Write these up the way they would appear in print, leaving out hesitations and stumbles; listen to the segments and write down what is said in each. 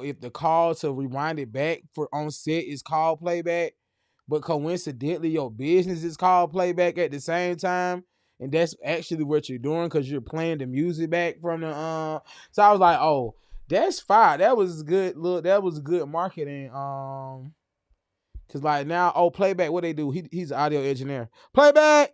if the call to rewind it back for on set is called playback, but coincidentally your business is called playback at the same time, and that's actually what you're doing because you're playing the music back from the So I was like, oh, that's fine. That was good. Look, that was good marketing. Cause like now, playback. What they do? He's an audio engineer. Playback.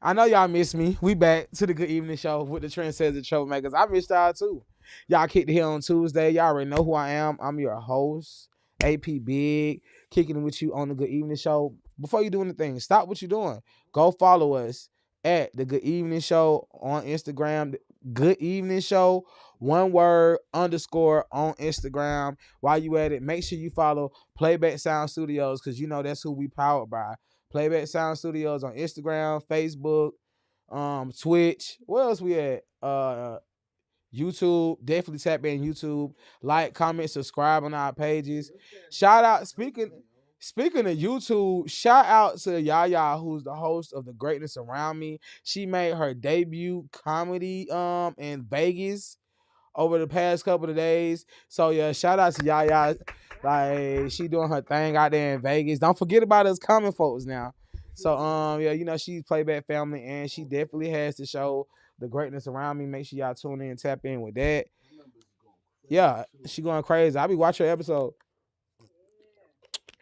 I know y'all miss me. We back to the Good Evening Show with the Trendsetters Troublemakers. I missed y'all too. Y'all kicked it here on Tuesday. Y'all already know who I am. I'm your host, AP Big, kicking it with you on the Good Evening Show. Before you do anything, stop what you're doing. Go follow us at the Good Evening Show on Instagram. Good Evening Show, one word, _ on Instagram. While you at it, make sure you follow Playback Sound Studios because you know that's who we powered by. Playback Sound Studios on Instagram, Facebook, Twitch. Where else we at? YouTube. Definitely tap in YouTube. Like, comment, subscribe on our pages. Shout out, speaking of YouTube, shout out to Yaya, who's the host of The Greatness Around Me. She made her debut comedy in Vegas over the past couple of days. So yeah, shout out to Yaya. Like, she doing her thing out there in Vegas. Don't forget about us coming folks now. So yeah, you know, she's Playback Family and she definitely has the show The Greatness Around Me. Make sure y'all tune in and tap in with that. Yeah, she going crazy. I'll be watching her episode.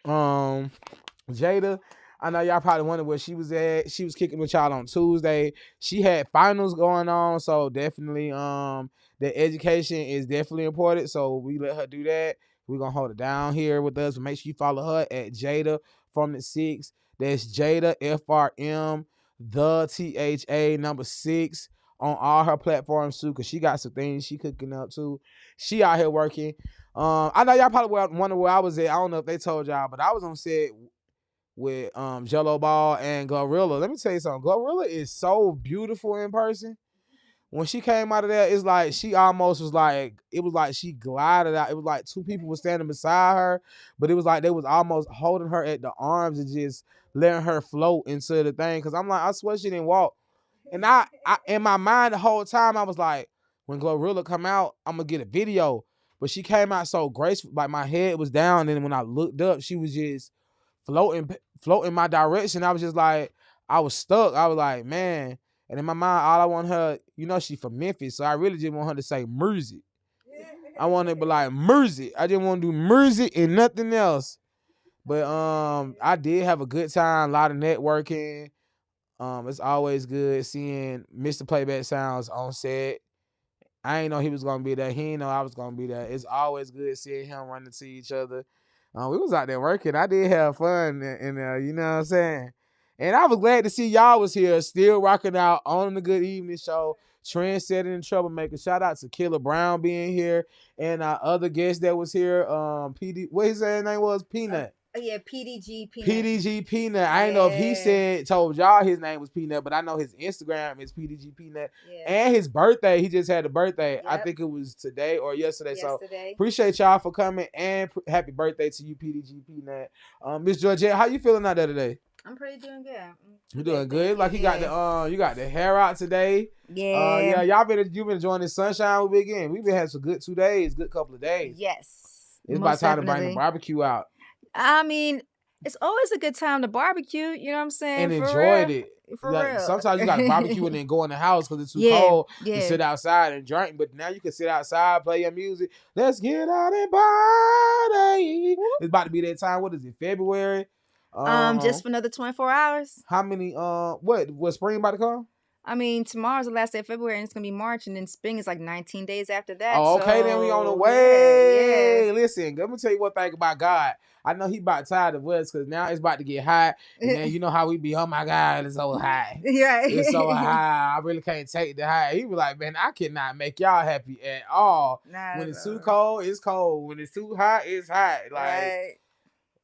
Jada, I know y'all probably wonder where she was at. She was kicking with y'all on Tuesday. She had finals going on, so definitely the education is definitely important. So we let her do that. We're gonna hold it down here with us. But make sure you follow her at Jada from the 6. That's Jada FRM the THA 6 on all her platforms too, because she got some things she cooking up too. She out here working. I know y'all probably wonder where I was at. I don't know if they told y'all, but I was on set with Jello Ball and Gorilla. Let me tell you something. Gorilla is so beautiful in person. When she came out of there, it's like she almost was like, it was like she glided out. It was like two people were standing beside her, but it was like they was almost holding her at the arms and just letting her float into the thing. Cause I'm like, I swear she didn't walk. And I in my mind the whole time I was like, when Glorilla come out, I'm gonna get a video. But she came out so graceful, like my head was down, and when I looked up, she was just floating my direction. I was just like, I was stuck. I was like, man. And in my mind, all I want her, you know, she from Memphis, so I really just want her to say Mersey. I want to be like Mersey. I just want to do Mersey and nothing else. But I did have a good time, a lot of networking. It's always good seeing Mr. Playback Sounds on set. I ain't know he was gonna be there. He ain't know I was gonna be there. It's always good seeing him run into each other. We was out there working. I did have fun, and you know what I'm saying. And I was glad to see y'all was here, still rocking out on the Good Evening Show, Trendsetters Troublemakers. Shout out to Killer Brown being here, and our other guest that was here, PD. What his name was? Peanut. Yeah, PDG Peanut. PDG Peanut. I ain't know if he told y'all his name was Peanut, but I know his Instagram is PDG Peanut. Yeah. And his birthday, he just had a birthday. Yep. I think it was today or yesterday. So appreciate y'all for coming and happy birthday to you, PDG Peanut. Miss Georgette, how you feeling out there today? I'm pretty doing good. You doing good? Like you got the hair out today. Yeah. You've been enjoying the sunshine we've been getting. We've been having some good 2 days, good couple of days. Yes. It's about time to bring the barbecue out. I mean, it's always a good time to barbecue, you know what I'm saying? And enjoyed it. For real. Sometimes you got to barbecue and then go in the house because it's too cold to sit outside and drink. But now you can sit outside, play your music. Let's get out and party. It's about to be that time. What is it, February? Just for another 24 hours. How many, what spring about to come? I mean, tomorrow's the last day of February, and it's going to be March, and then spring is like 19 days after that. Oh, okay, then we on the way. Yeah. Listen, let me tell you one thing about God. I know he about tired of us because now it's about to get hot. And then you know how we be, oh my God, it's so hot. Yeah. It's so high. I really can't take the high. He was like, man, I cannot make y'all happy at all. When it's too cold, it's cold. When it's too hot, it's hot. Like, right.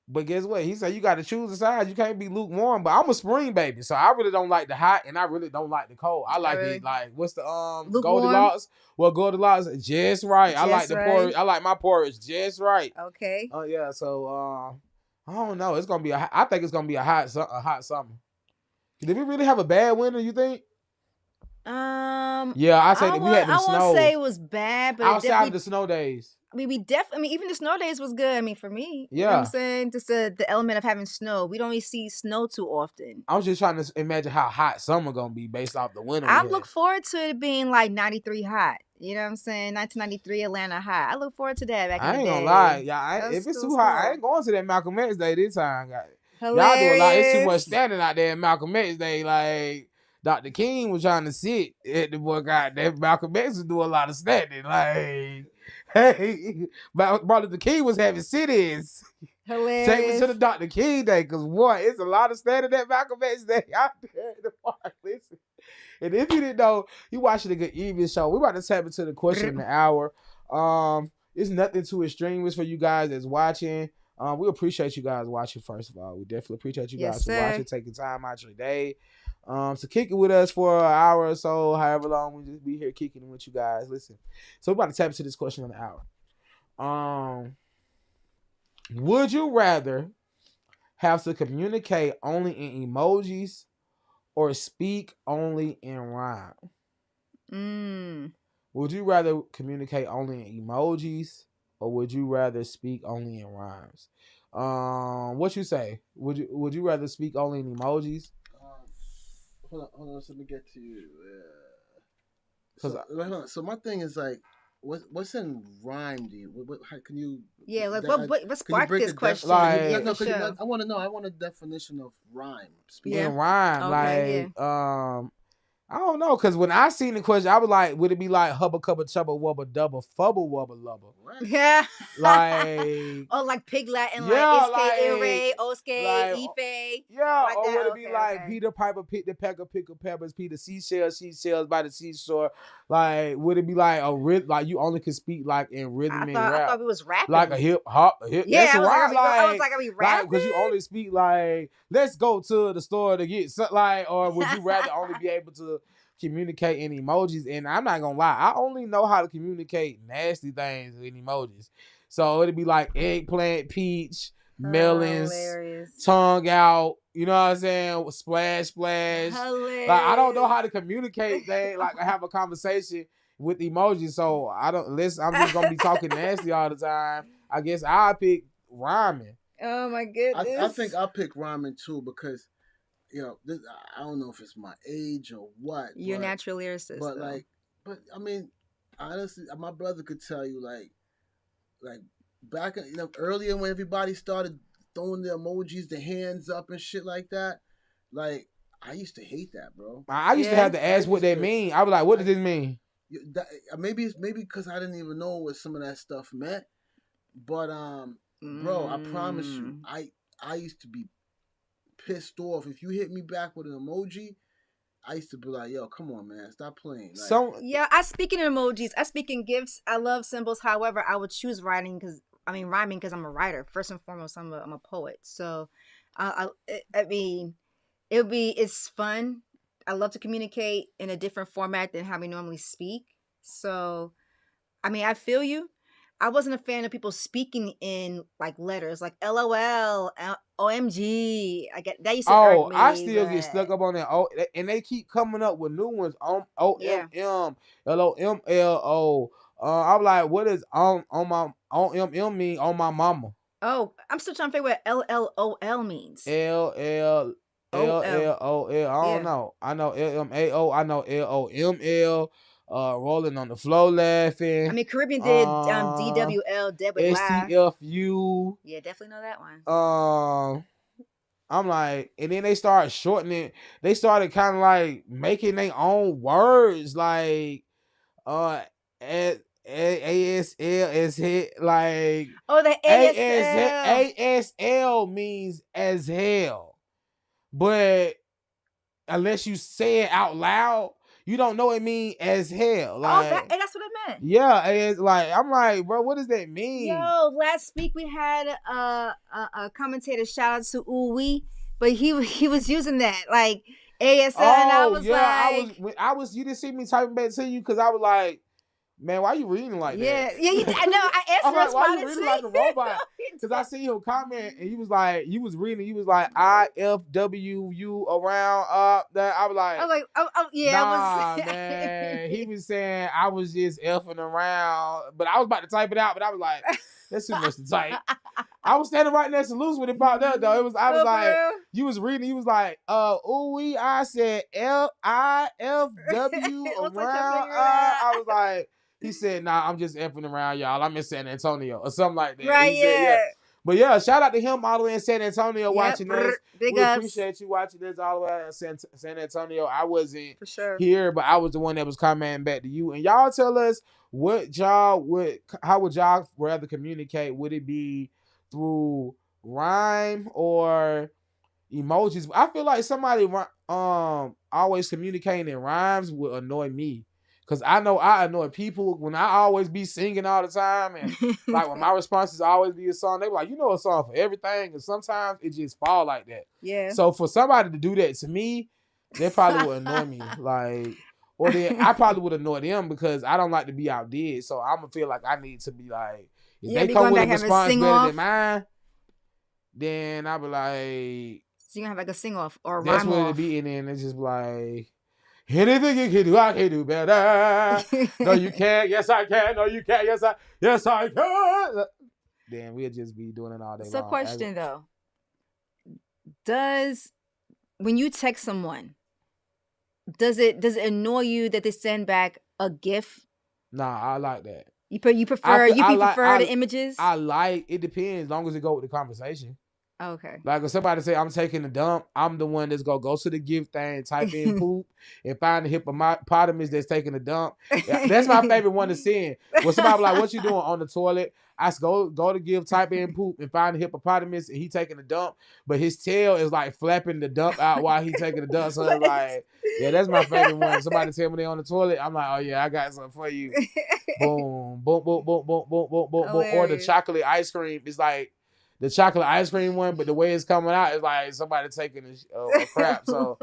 But guess what? He said you got to choose a side. You can't be lukewarm. But I'm a spring baby, so I really don't like the hot, and I really don't like the cold. I like it like what's the Goldilocks? Well, Goldilocks just right. I like the porridge. I like my porridge just right. Okay. Oh yeah. So I don't know. It's gonna be I think it's gonna be a hot summer. Did we really have a bad winter? You think? Yeah, I say we had the snow. I won't say it was bad, but outside of the snow days. I mean, even the snow days was good. I mean, for me, you know what Yeah. I'm saying? Just the element of having snow. We don't really see snow too often. I was just trying to imagine how hot summer gonna be based off the winter. I look forward to it being like 93 hot. You know what I'm saying? 1993 Atlanta hot. I look forward to that back in the day. I ain't gonna lie, y'all. If it's too hot, I ain't going to that Malcolm X Day this time. Y'all do a lot. It's too much standing out there in Malcolm X Day. Like Dr. King was trying to sit at the book out there. Malcolm X was doing a lot of standing. Like, hey, Martin Luther King was having sit-ins. Hilarious. Take me to the Dr. King Day, because boy, it's a lot of standing at Malcolm X Day out there in the park. Listen. And if you didn't know, you watching a Good Evening Show. We're about to tap into the question of the hour. It's nothing too extreme for you guys that's watching. We appreciate you guys watching, first of all. We definitely appreciate you guys for watching, taking time out your day. So kick it with us for an hour or so, however long we just be here kicking it with you guys. Listen. So we're about to tap into this question of the hour. Would you rather have to communicate only in emojis or speak only in rhyme? Would you rather communicate only in emojis or would you rather speak only in rhymes? What you say? Would you rather speak only in emojis? Hold on. So let me get to you. So my thing is like, what's in rhyme? Do you? How can you? Yeah, like what sparked this question? Like, I want to know. I want a definition of rhyme. In rhyme, okay, like I don't know, because when I seen the question, I was like, would it be like hubba cubba chubba wubba dubba fubba wubba lubba? Yeah. Like, like Pig Latin, yeah, like Iske, Oske, Ife. Yeah, like or that. would it be like Peter Piper picked the pecker, pick of peppers, Peter seashells by the seashore? Like, would it be like like you only could speak like in rhythm and rap? I thought it was rapping. Like a hip hop. Yeah, that's I was like, are we rapping? Because you only speak like, let's go to the store to get something, like, or would you rather only be able to communicate in emojis? And I'm not gonna lie, I only know how to communicate nasty things in emojis. So it'd be like eggplant, peach, melons, tongue out, you know what I'm saying? Splash. Hilarious. Like, I don't know how to communicate things, like I have a conversation with emojis. So I'm just gonna be talking nasty all the time. I guess I'll pick rhyming. Oh my goodness. I think I'll pick rhyming too, because I don't know if it's my age or what. You're natural lyricist. But I mean, honestly, my brother could tell you, like back earlier when everybody started throwing the emojis, the hands up and shit like that. Like, I used to hate that, bro. I used to have to ask what they mean. I was like, what does this mean? Maybe because I didn't even know what some of that stuff meant. But bro, I promise you, I used to be pissed off if you hit me back with an emoji. I used to be like, yo, come on, man, stop playing. Like, I speak in emojis. I speak in GIFs. I love symbols. However, I would choose rhyming because I'm a writer. First and foremost, I'm a poet. So, it's fun. I love to communicate in a different format than how we normally speak. So, I feel you. I wasn't a fan of people speaking in like letters, like LOL, OMG. I get that used to hurt me. I still get stuck up on that. And they keep coming up with new ones. OMM, LOMLO. I'm like, what does OMM mean? On my mama. Oh, I'm still trying to figure out what LLOL means. LLOL. I don't know. I know LMAO. I know LOML. Rolling on the floor laughing. Caribbean did DWL, Dead with Laugh. STFU. Yeah, definitely know that one. I'm like, and then they started shortening. They started kind of like making their own words, like ASL is hit, like the ASL. ASL means as hell, but unless you say it out loud, you don't know it mean as hell. Like, that's what it meant. Yeah, it's like, I'm like, bro, what does that mean? Yo, last week we had a commentator, shout out to Uwe, but he was using that like ASL, and I was like, you didn't see me typing back to you because I was like, man, why you reading like that? Yeah, I know. I asked him, like, why you reading like a robot? Because I see him comment and he was like, you was reading, he was like, IFWU around that. I was like, yeah, nah, man. He was saying I was just effing around, but I was about to type it out, but I was like, that's too much to type. I was standing right next to Luce when it popped up though. I was like, you was reading, he was like, ooh, I said LIFW around. I was like, he said, nah, I'm just effing around, y'all. I'm in San Antonio or something like that. Right, he said, yeah. But yeah, shout out to him all the way in San Antonio watching us. We appreciate you watching this all the way in San Antonio. I wasn't here, but I was the one that was commenting back to you. And y'all tell us how would y'all rather communicate? Would it be through rhyme or emojis? I feel like somebody always communicating in rhymes would annoy me. Cause I know I annoy people when I always be singing all the time, and like when my responses always be a song, they be like, you know, a song for everything, and sometimes it just fall like that. Yeah. So for somebody to do that to me, they probably would annoy me. Like, or then I probably would annoy them because I don't like to be outdid. So I'm gonna feel like I need to be like, if they come with a response better than mine, then I'll be like, so you're gonna have like a sing off or a that's rhyme what off. it be, and then it's just like, anything you can do, I can do better. No, you can't. Yes, I can. No, you can't. Yes, I can. Then we'll just be doing it all day long. So, question though, when you text someone, does it annoy you that they send back a GIF? Nah, I like that. You prefer the images? It depends, as long as it go with the conversation. Okay. Like if somebody say I'm taking a dump, I'm the one that's gonna go to the GIF thing, type in poop, and find the hippopotamus that's taking a dump. That's my favorite one to send. When somebody like, "What you doing on the toilet?" I go to GIF, type in poop, and find the hippopotamus, and he taking a dump, but his tail is like flapping the dump out while he taking the dump. So it's like, yeah, that's my favorite one. Somebody tell me they on the toilet, I'm like, oh yeah, I got something for you. Boom, boom, boom, boom, boom, boom, boom, boom, boom. Or the chocolate ice cream is like the chocolate ice cream one, but the way it's coming out is like somebody taking a crap. So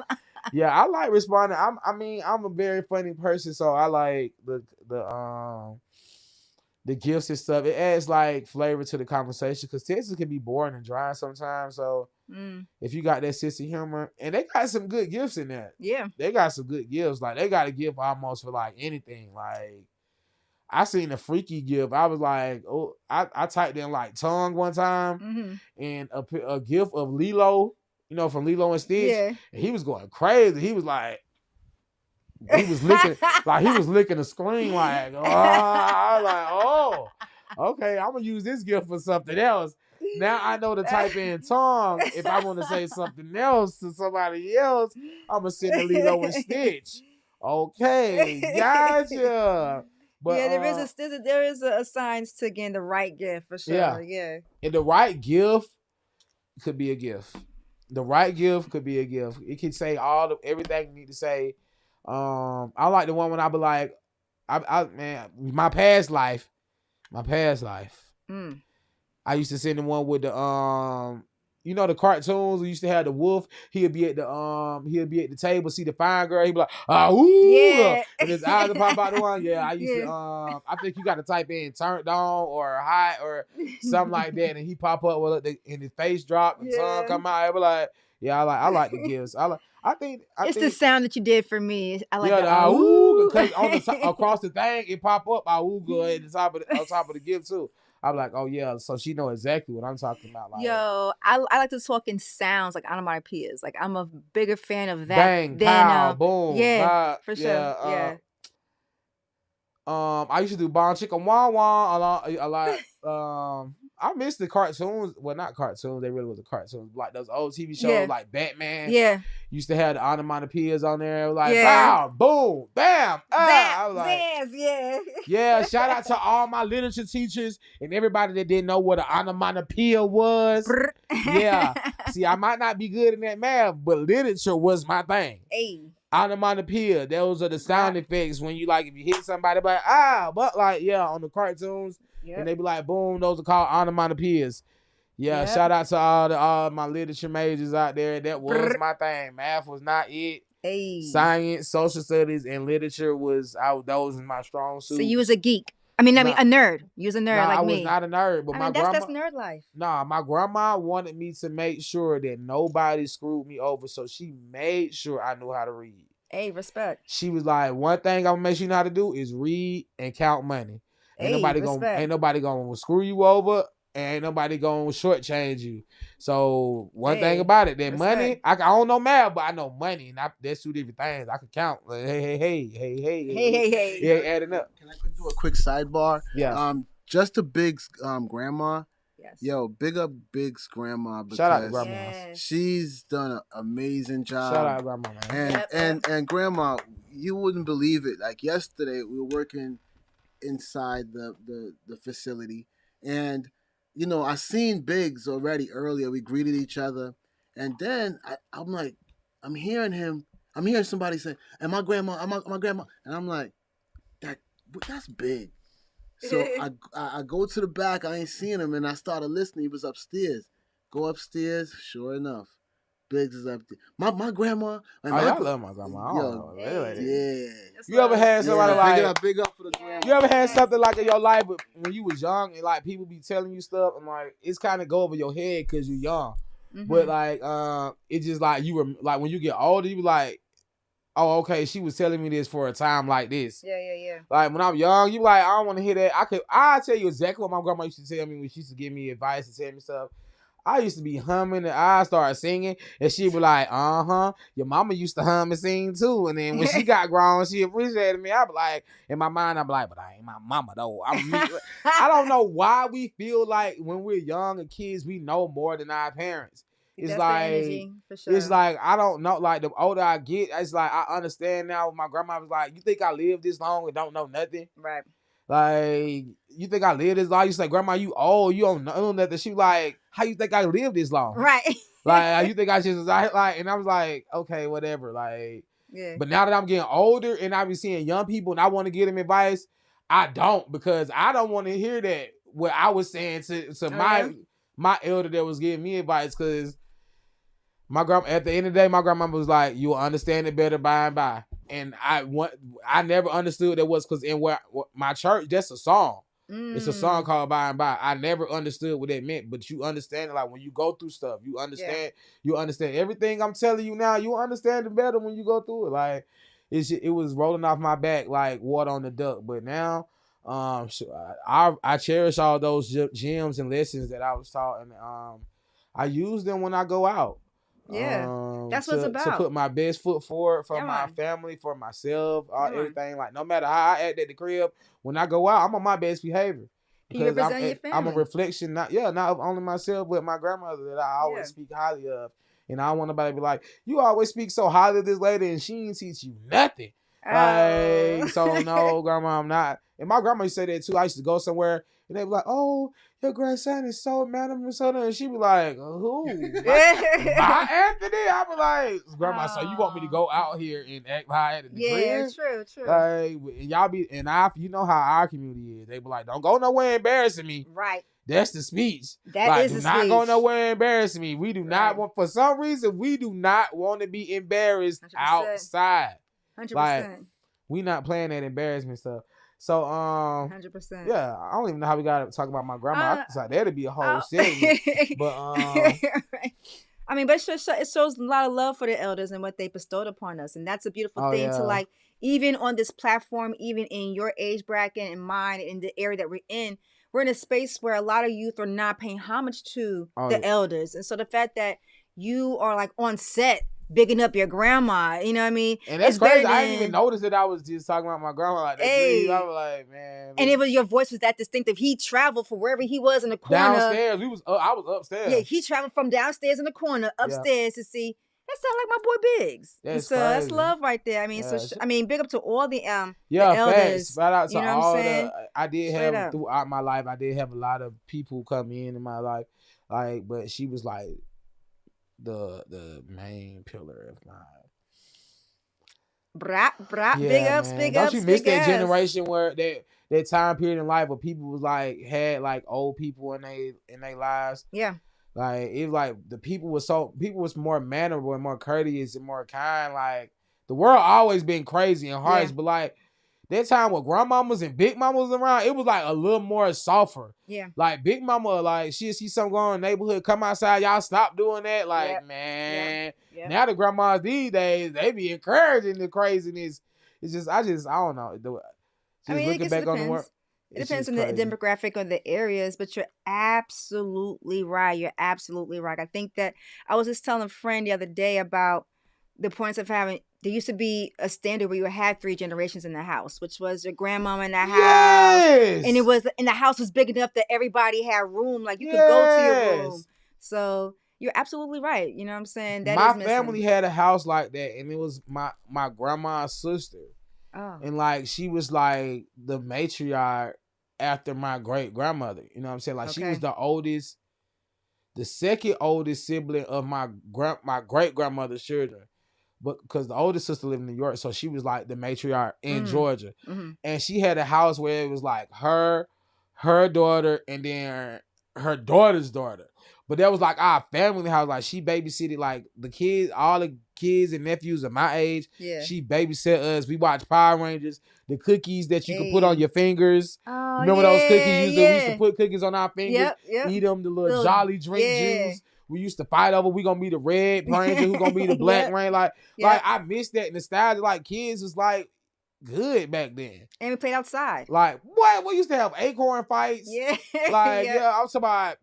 yeah, I like responding. I'm a very funny person, so I like the gifts and stuff. It adds like flavor to the conversation because texts can be boring and dry sometimes. So if you got that sense of humor, and they got some good gifts in there. Yeah, they got some good gifts. Like they got a gift almost for like anything. Like I seen a freaky gift. I was like, oh, I typed in like tongue one time and a gift of Lilo, you know, from Lilo and Stitch. Yeah. And he was going crazy. He was like, he was licking the screen like, oh, I was like, oh, okay, I'm gonna use this gift for something else. Now I know to type in tongue. If I want to say something else to somebody else, I'm gonna send a Lilo and Stitch. Okay, gotcha. But, yeah, there is a science to getting the right gift for sure. Yeah. And the right gift could be a gift. The right gift could be a gift. It can say everything you need to say. I like the one when I be like, man, my past life. I used to send the one with the you know the cartoons. We used to have the wolf. He'll be at the table, see the fine girl. He'd be like, ooh, yeah. And his eyes will pop out the one. Yeah, I used to. I think you got to type in turned on or hot or something like that, and he pop up with and his face drop and tongue come out. I be like, yeah, I like the gifts. I think the sound that you did for me. I like the ooh, because on the across the thing it pop up ooh good at the top of the gift too. I'm like, oh yeah, so she know exactly what I'm talking about. Like, yo, I like to talk in sounds like onomatopoeias. Like I'm a bigger fan of that. Bang, pow, boom, yeah, for sure. Yeah. I used to do bon chicken wah wah a lot. I miss the cartoons. Well, not cartoons. They really wasn't cartoons. Like those old TV shows, like Batman. Yeah. Used to have the onomatopoeias on there. Like, pow, boom, bam. I was like, yeah. Shout out to all my literature teachers and everybody that didn't know what an onomatopoeia was. Yeah. See, I might not be good in that math, but literature was my thing. Hey. Onomatopoeia. Those are the sound effects when you like if you hit somebody, but but like on the cartoons. Yep. And they be like, boom, those are called onomatopoeias. Yeah, yep. Shout out to all my literature majors out there. That was my thing. Math was not it. Hey. Science, social studies, and literature was those was my strong suits. So you was a geek. I mean, a nerd. You're a nerd Nah, like I was me. not a nerd, but I my mean, grandma. that's nerd life. Nah, my grandma wanted me to make sure that nobody screwed me over, so she made sure I knew how to read. Hey, respect. She was like, one thing I'm gonna make sure you know how to do is read and count money. Ain't nobody gonna screw you over, and ain't nobody gonna shortchange you. So one thing about it, that money, I don't know math, but I know money, and that's two different things. I can count. Like, hey. Yeah, adding up. Can I do a quick sidebar? Yeah. Just to Big's grandma. Yes. Yo, big up Big's grandma because shout out to grandma. She's done an amazing job. Shout out to grandma, man. And grandma, you wouldn't believe it. Like yesterday, we were working inside the facility, and you know, I seen Biggs already earlier. We greeted each other, and then I'm like, I'm hearing somebody say, "And my grandma, my grandma," and I'm like, that's Big. So I go to the back. I ain't seeing him, and I started listening. He was upstairs. Go upstairs. Sure enough, Biggs is up there. My grandma. I love my grandma. Yeah. You ever had somebody like big up for the grandma? You ever had something like in your life when you was young and like people be telling you stuff and like it's kind of go over your head because you're young, but like it's just like you were like when you get older you be like, oh, okay, she was telling me this for a time like this. Yeah. Like when I'm young, you like, I don't want to hear that. I'll tell you exactly what my grandma used to tell me when she used to give me advice and tell me stuff. I used to be humming and I started singing and she'd be like, your mama used to hum and sing too. And then when she got grown, she appreciated me. I'd be like, in my mind, I'd be like, but I ain't my mama though. I don't know why we feel like when we're young and kids, we know more than our parents. It's that's like, the energy, for sure. It's like, I don't know, like the older I get, it's like, I understand now. My grandma was like, you think I lived this long and don't know nothing? Right. Like, you think I lived this long? You say, grandma, you old, you don't know nothing. She was like, how you think I lived this long? Right. Like, you think I just, like, and I was like, okay, whatever. Like, yeah. But now that I'm getting older and I be seeing young people and I want to give them advice, I don't, because I don't want to hear that, what I was saying to my elder that was giving me advice, because my grandma, at the end of the day, my grandma was like, "You'll understand it better by and by." And I never understood that was because in my church, that's a song. It's a song called "By and By." I never understood what that meant, but you understand it. Like when you go through stuff, you understand. You understand everything I'm telling you now. You understand it better when you go through it. Like it was rolling off my back like water on the duck. But now, I cherish all those gems and lessons that I was taught, and I use them when I go out. Yeah, that's what it's about. To put my best foot forward for my family, for myself, everything. Like no matter how I act at the crib, when I go out, I'm on my best behavior. Because I'm a reflection, not only myself, but my grandmother that I always speak highly of. And I don't want nobody to be like, you always speak so highly of this lady and she didn't teach you nothing. Like, so no, grandma, I'm not. And my grandma used to say that too. I used to go somewhere and they be like, oh, your grandson is so madam and so on. And she be like, who? My Anthony? I be like, grandma, so you want me to go out here and act high at the crib? True. Like, y'all be, and you know how our community is. They be like, don't go nowhere embarrassing me. Right. That's the speech. That is do the not speech. go nowhere embarrassing me. We do not want, for some reason, we do not want to be embarrassed 100%. Outside. 100%. Like, we not playing that embarrassment stuff. So, 100%. Yeah, I don't even know how we got to talk about my grandma. I that'd be a whole segment. But, right. I mean, but it shows a lot of love for the elders and what they bestowed upon us. And that's a beautiful thing to like, even on this platform, even in your age bracket and mine, in the area that we're in a space where a lot of youth are not paying homage to the elders. And so the fact that you are like on set, bigging up your grandma, you know what I mean? And that's crazy. I didn't even notice that I was just talking about my grandma like that. I was like, man. And your voice was that distinctive. He traveled from wherever he was in the corner. Downstairs. I was upstairs. Yeah, he traveled from downstairs in the corner upstairs to see. That sounds like my boy Biggs. That's love right there. I mean, big up to all the elders. Facts. Shout out to all I did have throughout my life. I did have a lot of people come in my life, like, but she was like the main pillar of mine. Big ups. Don't you miss that generation where that time period in life where people was like had like old people in their lives? Yeah. Like it was like the people was more mannerable and more courteous and more kind. Like the world always been crazy and harsh, but like that time when grandmamas and big mamas around, it was like a little more softer. Yeah. Like big mama, like she'll see something going on in the neighborhood, come outside, y'all stop doing that. Like, Yep. man, Yep. now the grandmas these days, they be encouraging the craziness. It's just, I don't know. Just looking back on the work. It depends on the demographic or the areas, but you're absolutely right. You're absolutely right. I think that I was just telling a friend the other day about the points of having, there used to be a standard where you had 3 generations in the house, which was your grandmama in the house. And the house was big enough that everybody had room. Like you could go to your room. So you're absolutely right. You know what I'm saying? My family had a house like that, and it was my grandma's sister. Oh. And like she was like the matriarch after my great grandmother. You know what I'm saying? Like she was the oldest, the second oldest sibling of my great grandmother's children. But because the oldest sister lived in New York, so she was like the matriarch in Georgia. Mm-hmm. And she had a house where it was like her daughter, and then her daughter's daughter. But that was like our family house. Like she babysitted like the kids, all the kids and nephews of my age. Yeah. She babysat us. We watched Power Rangers. The cookies that you could put on your fingers. Oh, remember those cookies? We used to put cookies on our fingers. Yep. Eat them, the little Jolly drink juice. We used to fight over, we gonna be the Red Ranger, who gonna be the Black Ranger. Like I miss that nostalgia. Like kids was like good back then. And we played outside. Like what? We used to have acorn fights. Yeah. Like I'm talking about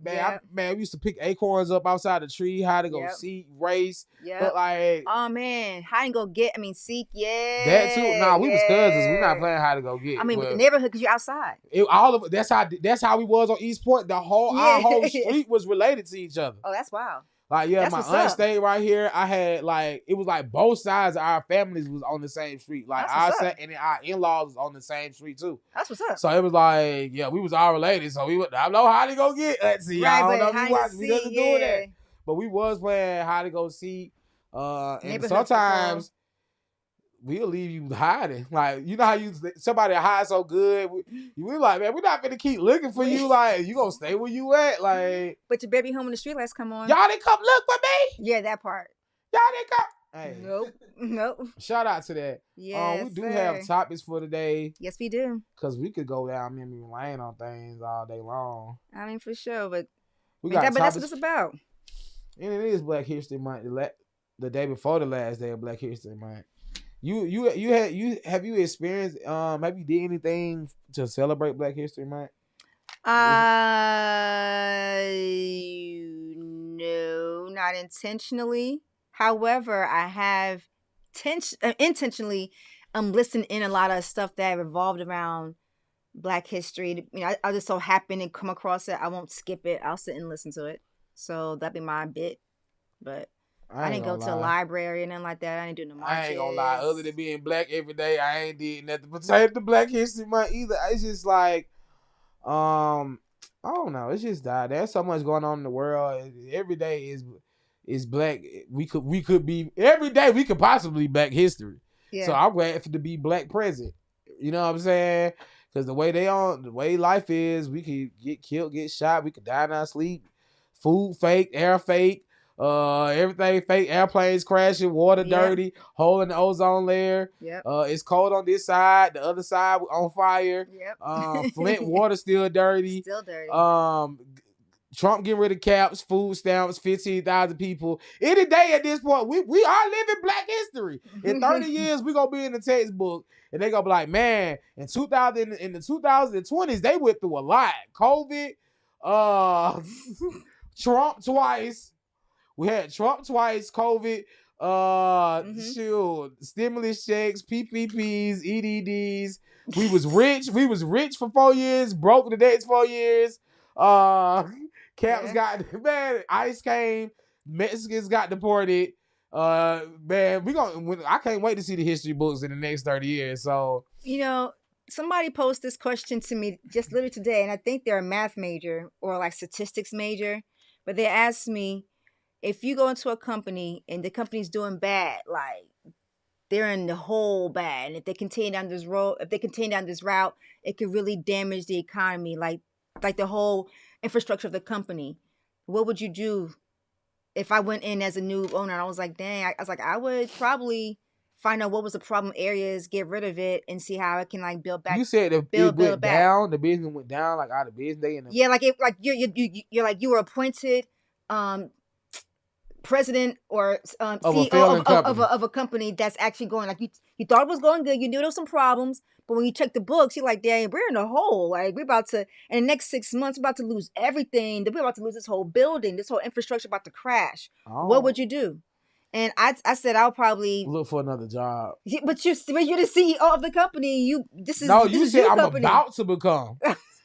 man. We used to pick acorns up outside the tree, how to go seek, race. Yeah. But like, oh man, how to go get? I mean, seek. Yeah. That too. Nah, we was cousins. We not playing how to go get. I mean, with the neighborhood, because you're outside. All of it. That's how we was on East Point. Our whole street was related to each other. Oh, that's wild. Like, my aunt stayed right here. I had, like, it was like both sides of our families was on the same street. Like, and then our in-laws was on the same street, too. That's what's up. So it was like, we was all related. So I know how to go get. Let's see. Right, I don't know if you watch. We doesn't do that. But we was playing how to go see. And sometimes we'll leave you hiding. Like, you know how somebody hide so good. We like, man, we're not gonna keep looking for you. Like, you gonna stay where you at. Like, but your baby home in the street lights come on. Y'all didn't come look for me. Yeah, that part. Y'all didn't come. Hey. Nope. Shout out to that. Yes, we do have topics for today. Yes, we do. Because we could go down memory lane on things all day long. I mean, for sure. But but that's what it's about. And it is Black History Month. The day before the last day of Black History Month. Have you experienced have you did anything to celebrate Black History Month? No, not intentionally. However, I have intentionally listened in a lot of stuff that revolved around Black history. You know, I just so happen and come across it. I won't skip it. I'll sit and listen to it. So that'd be my bit. But I didn't go to a library and nothing like that. I didn't do no marches. I ain't gonna lie. Other than being black every day, I ain't did nothing pertaining to Black History Month either. It's just like, I don't know. It's just that there's so much going on in the world. Every day is black. We could be every day. We could possibly Black history. Yeah. So I'm glad to be Black present. You know what I'm saying? Because the way life is, we could get killed, get shot. We could die in our sleep. Food fake, air fake. Everything fake, airplanes crashing, water dirty, hole in the ozone layer. Yep. It's cold on this side, the other side on fire. Yep. Flint water still dirty. Still dirty. Trump getting rid of caps, food stamps, 15,000 people. Any day at this point, we are living Black history. In 30 years, we gonna be in the textbook, and they gonna be like, man, in the 2020s, they went through a lot. COVID, Trump twice. We had Trump twice, COVID, stimulus checks, PPPs, EDDs. We was rich for 4 years, broke the next 4 years. Caps got, man, ICE came, Mexicans got deported. Man, I can't wait to see the history books in the next 30 years. So, you know, somebody posed this question to me just literally today, and I think they're a math major or like statistics major, but they asked me, if you go into a company and the company's doing bad, like they're in the hole bad, and if they continue down this route, it could really damage the economy, like the whole infrastructure of the company. What would you do if I went in as a new owner? And I was like, dang, I would probably find out what was the problem areas, get rid of it, and see how it can like build back. You said it went down. The business went down, like out of business. Yeah, like you're like you were appointed president or CEO of a company that's actually going like you thought it was going good. You knew there was some problems, but when you check the books, you're like, dang, we're in a hole. Like we're about to in the next 6 months, we're about to lose everything. We're about to lose this whole building, this whole infrastructure about to crash. Oh. What would you do? And I said I'll probably look for another job. But you're the CEO of the company. You said I'm company. about to become.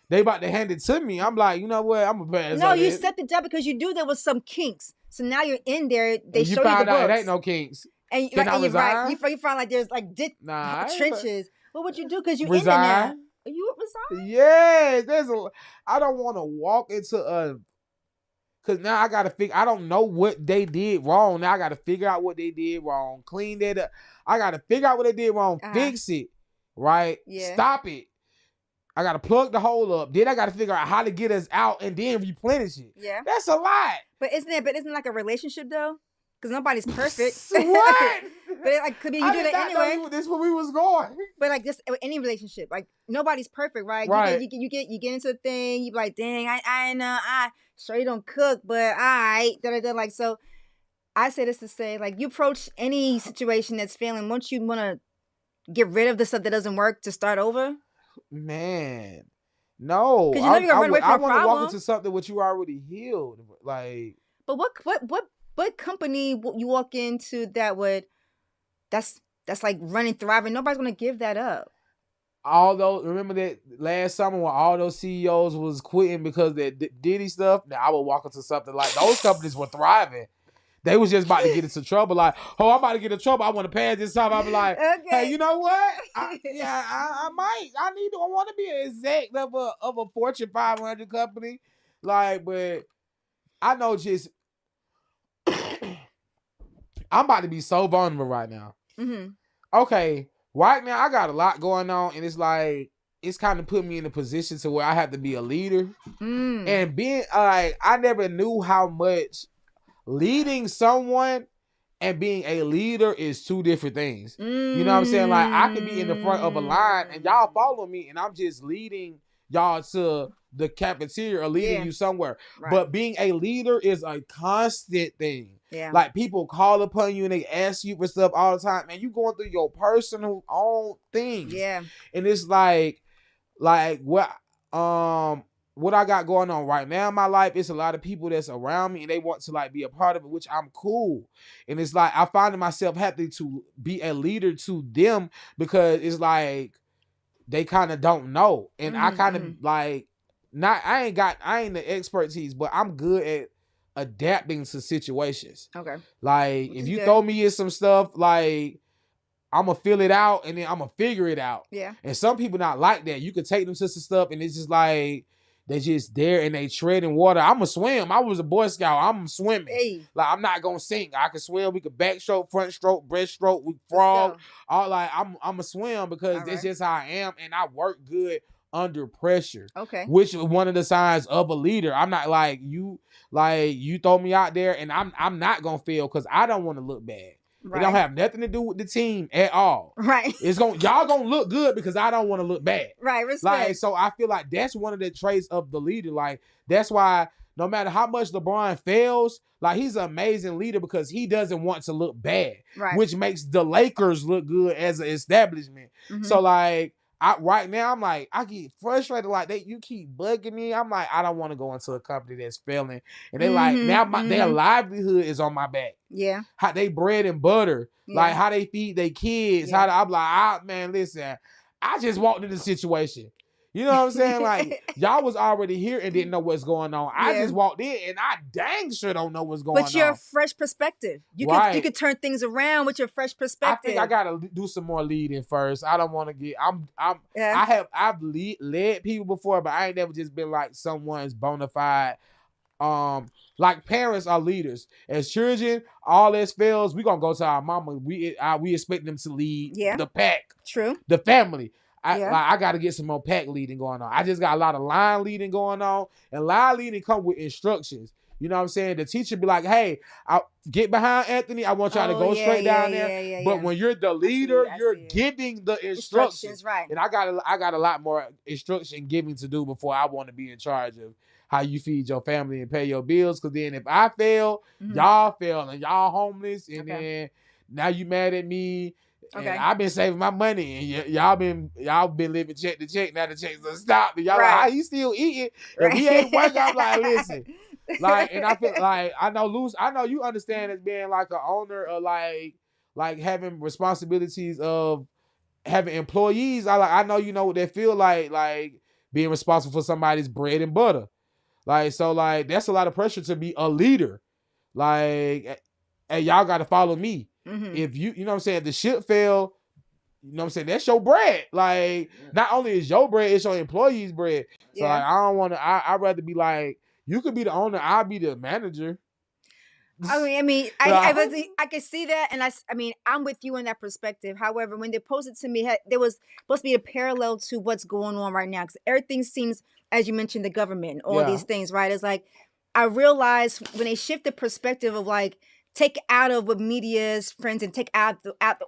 They about to hand it to me. I'm like, you know what? I'm a pass. No, you set the job because you knew there was some kinks. So now you're in there. They show you the books. You found out it ain't no kinks. And Can I resign? Right. You find like there's like trenches. What would you do? Because you resign. In there now. You resign? Yes. I don't want to walk into a. Because now I got to figure, I don't know what they did wrong. Now I got to figure out what they did wrong. Clean that up. I got to figure out what they did wrong. Fix it. Right? Yeah. Stop it. I got to plug the hole up. Then I got to figure out how to get us out and then replenish it. Yeah. That's a lot. But isn't it like a relationship though? Because nobody's perfect. What? But like, could be you do that anyway. This is where we was going. But like this, any relationship, like nobody's perfect, right? Right. You get into a thing. You be like, dang, I know, sure you don't cook, but all right. Like so. I say this to say, like, you approach any situation that's failing. Once you want to get rid of the stuff that doesn't work to start over. Man, no. Because you know you're gonna run away from a problem. I want to walk into something which you already healed, like. But what company you walk into that's like running, thriving? Nobody's gonna give that up. Although, remember that last summer when all those CEOs was quitting because they Diddy stuff? Now I would walk into something like those companies were thriving. They was just about to get into trouble. Like, oh, I'm about to get in trouble. I want to pass this time. I'll be like, okay. Hey, you know what? I might. I want to be an exec of a Fortune 500 company. Like, but I know just, I'm about to be so vulnerable right now. Mm-hmm. Okay, right now I got a lot going on, and it's like, it's kind of put me in a position to where I have to be a leader. And being, like, I never knew how much leading someone and being a leader is two different things. You know what I'm saying? Like, I could be in the front of a line and y'all follow me and I'm just leading y'all to the cafeteria or leading you somewhere. Right. But being a leader is a constant thing. Yeah. Like, people call upon you and they ask you for stuff all the time. Man, you going through your personal own things. Yeah. And it's like what I got going on right now in my life, it's a lot of people that's around me and they want to like be a part of it, which I'm cool. And it's like, I find myself having to be a leader to them because it's like, they kind of don't know. And I kind of like, I ain't the expertise, but I'm good at adapting to situations. Okay. Like, if you throw me in some stuff, like, I'm going to feel it out and then I'm going to figure it out. Yeah. And some people not like that. You can take them to some stuff and it's just like, they just there and they tread in water. I'm a swim. I was a Boy Scout. I'm swimming. Hey. Like, I'm not gonna sink. I can swim. We can backstroke, front stroke, breaststroke. We frog. All like I'm a swim because that's just how I am, and I work good under pressure. Okay. Which is one of the signs of a leader. I'm not like you. Like, you throw me out there, and I'm not gonna fail because I don't want to look bad. Right. It don't have nothing to do with the team at all. Right. Y'all gonna look good because I don't want to look bad. Right. Respect. Like, so I feel like that's one of the traits of the leader. Like, that's why no matter how much LeBron fails, like, he's an amazing leader because he doesn't want to look bad. Right. Which makes the Lakers look good as an establishment. Mm-hmm. So like, right now I'm like, I get frustrated. Like, you keep bugging me. I'm like, I don't want to go into a company that's failing. And they like, now their livelihood is on my back. Yeah. How they bread and butter. Yeah. Like, how they feed their kids. Yeah. I'm like, man, listen, I just walked into the situation. You know what I'm saying? Like, y'all was already here and didn't know what's going on. I just walked in and I dang sure don't know what's going on. But you're a fresh perspective. You can turn things around with your fresh perspective. I think I gotta do some more leading first. I don't want to get. I've led people before, but I ain't never just been like someone's bona fide. Like, parents are leaders. As children, all this fails, we gonna go to our mama. We expect them to lead the pack. True. The family. I got to get some more pack leading going on. I just got a lot of line leading going on. And line leading come with instructions. You know what I'm saying? The teacher be like, hey, I'll get behind Anthony. I want y'all to go yeah, straight down yeah, there. yeah, But yeah. when you're the I see leader, it, I you're see it. giving the instructions. Instructions, right. And I got a lot more instruction giving to do before I want to be in charge of how you feed your family and pay your bills. Because then if I fail, y'all fail and y'all homeless. And then now you mad at me. And I've been saving my money, and y'all been living check to check. Now the checks are stopped, and y'all like, how you still eating? And we ain't working. I'm like, listen, like, and I feel like I know you understand as being like an owner or like having responsibilities of having employees. I know you know what they feel like being responsible for somebody's bread and butter. Like, so like that's a lot of pressure to be a leader. Like, and y'all got to follow me. If you know what I'm saying, the ship fail, you know what I'm saying, that's your bread. Like, not only is your bread, it's your employees' bread. So like, I don't want to. I'd rather be like, you could be the owner, I'll be the manager. I can see that, and I mean, I'm with you in that perspective. However, when they posed it to me, there was supposed to be a parallel to what's going on right now, because everything seems, as you mentioned, the government and all these things, right? It's like I realized when they shift the perspective of like take out of what media's friends and take out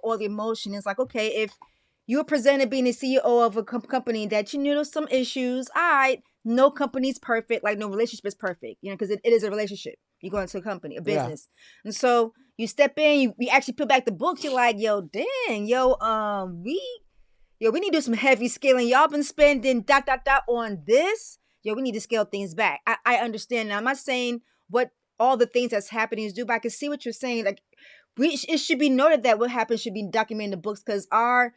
all the emotion. It's like, okay, if you're presented being the CEO of a company that you know some issues, all right, no company's perfect, like no relationship is perfect, you know, because it is a relationship. You go into a company, a business. And so you step in, you actually peel back the books. You're like, yo, dang, we need to do some heavy scaling. Y'all been spending ... on this. Yo, we need to scale things back. I understand now. I'm not saying what all the things that's happening is due, but I can see what you're saying. Like, it should be noted that what happened should be documented in the books, because our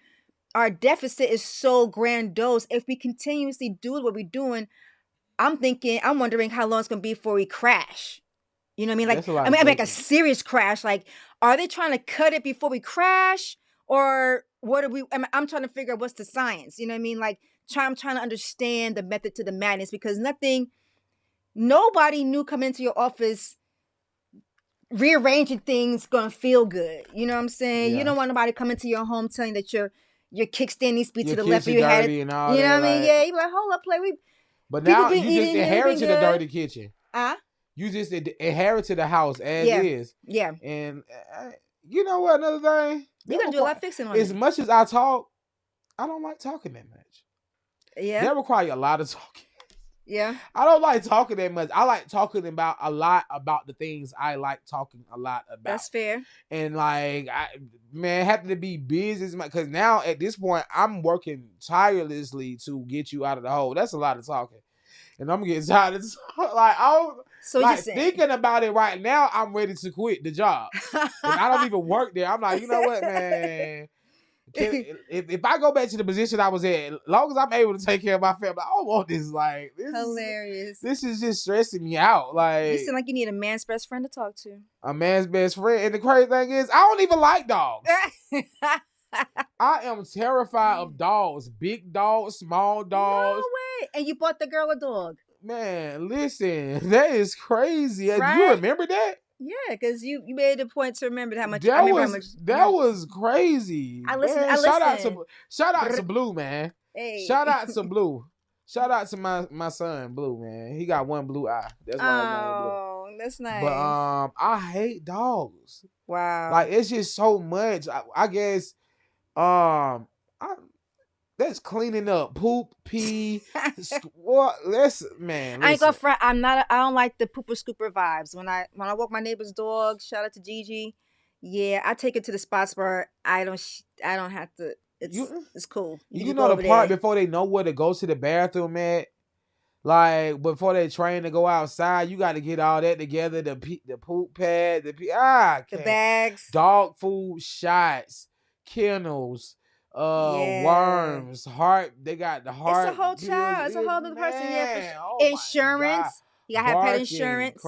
deficit is so grandiose. If we continuously do what we're doing, I'm wondering how long it's going to be before we crash. You know what I mean? Like, like a serious crash. Like, are they trying to cut it before we crash? Or what are we? I'm trying to figure out what's the science. You know what I mean? Like, I'm trying to understand the method to the madness, because nobody knew coming into your office rearranging things gonna feel good. You know what I'm saying? You don't want nobody coming to your home telling that your kickstand needs to be to the left. You had it. You know what I mean? Yeah, you like, hold up, play. But now you just inherited a dirty kitchen. You just inherited the house as is. Yeah. And you know what? Another thing, you gotta do a lot of fixing on it. As much as I talk, I don't like talking that much. Yeah. That requires a lot of talking. Yeah. I don't like talking that much. I like talking about the things I like talking a lot about. That's fair. And like, happen to be busy, because now at this point I'm working tirelessly to get you out of the hole. That's a lot of talking, and I'm getting tired of thinking about it right now. I'm ready to quit the job, and I don't even work there. I'm like, you know what, man. If I go back to the position I was at, as long as I'm able to take care of my family, I don't want this. Like, this hilarious. This is just stressing me out. Like, you seem like you need a man's best friend to talk to. A man's best friend. And the crazy thing is, I don't even like dogs. I am terrified of dogs. Big dogs, small dogs. No way. And you bought the girl a dog. Man, listen, that is crazy. Right? Do you remember that? Yeah, because you made a point to remember how much. That was crazy. I listened. Shout out to Blue, man. Hey. Shout out to Blue. Shout out to my son Blue, man. He got one blue eye. That's why his name Blue. Oh, that's nice. But I hate dogs. Wow. Like, it's just so much. I guess that's cleaning up poop, pee. Well, listen. I ain't gonna front. I don't like the pooper scooper vibes. When I walk my neighbor's dog, shout out to Gigi. Yeah, I take it to the spots where I don't have to. It's cool. You know the part before they know where to go to the bathroom at. Like, before they train to go outside, you got to get all that together. The poop pad, the bags, dog food shots, kennels. Worms, heart. They got the heart. It's a whole child. It's a whole other person. Yeah, insurance. You gotta have pet insurance.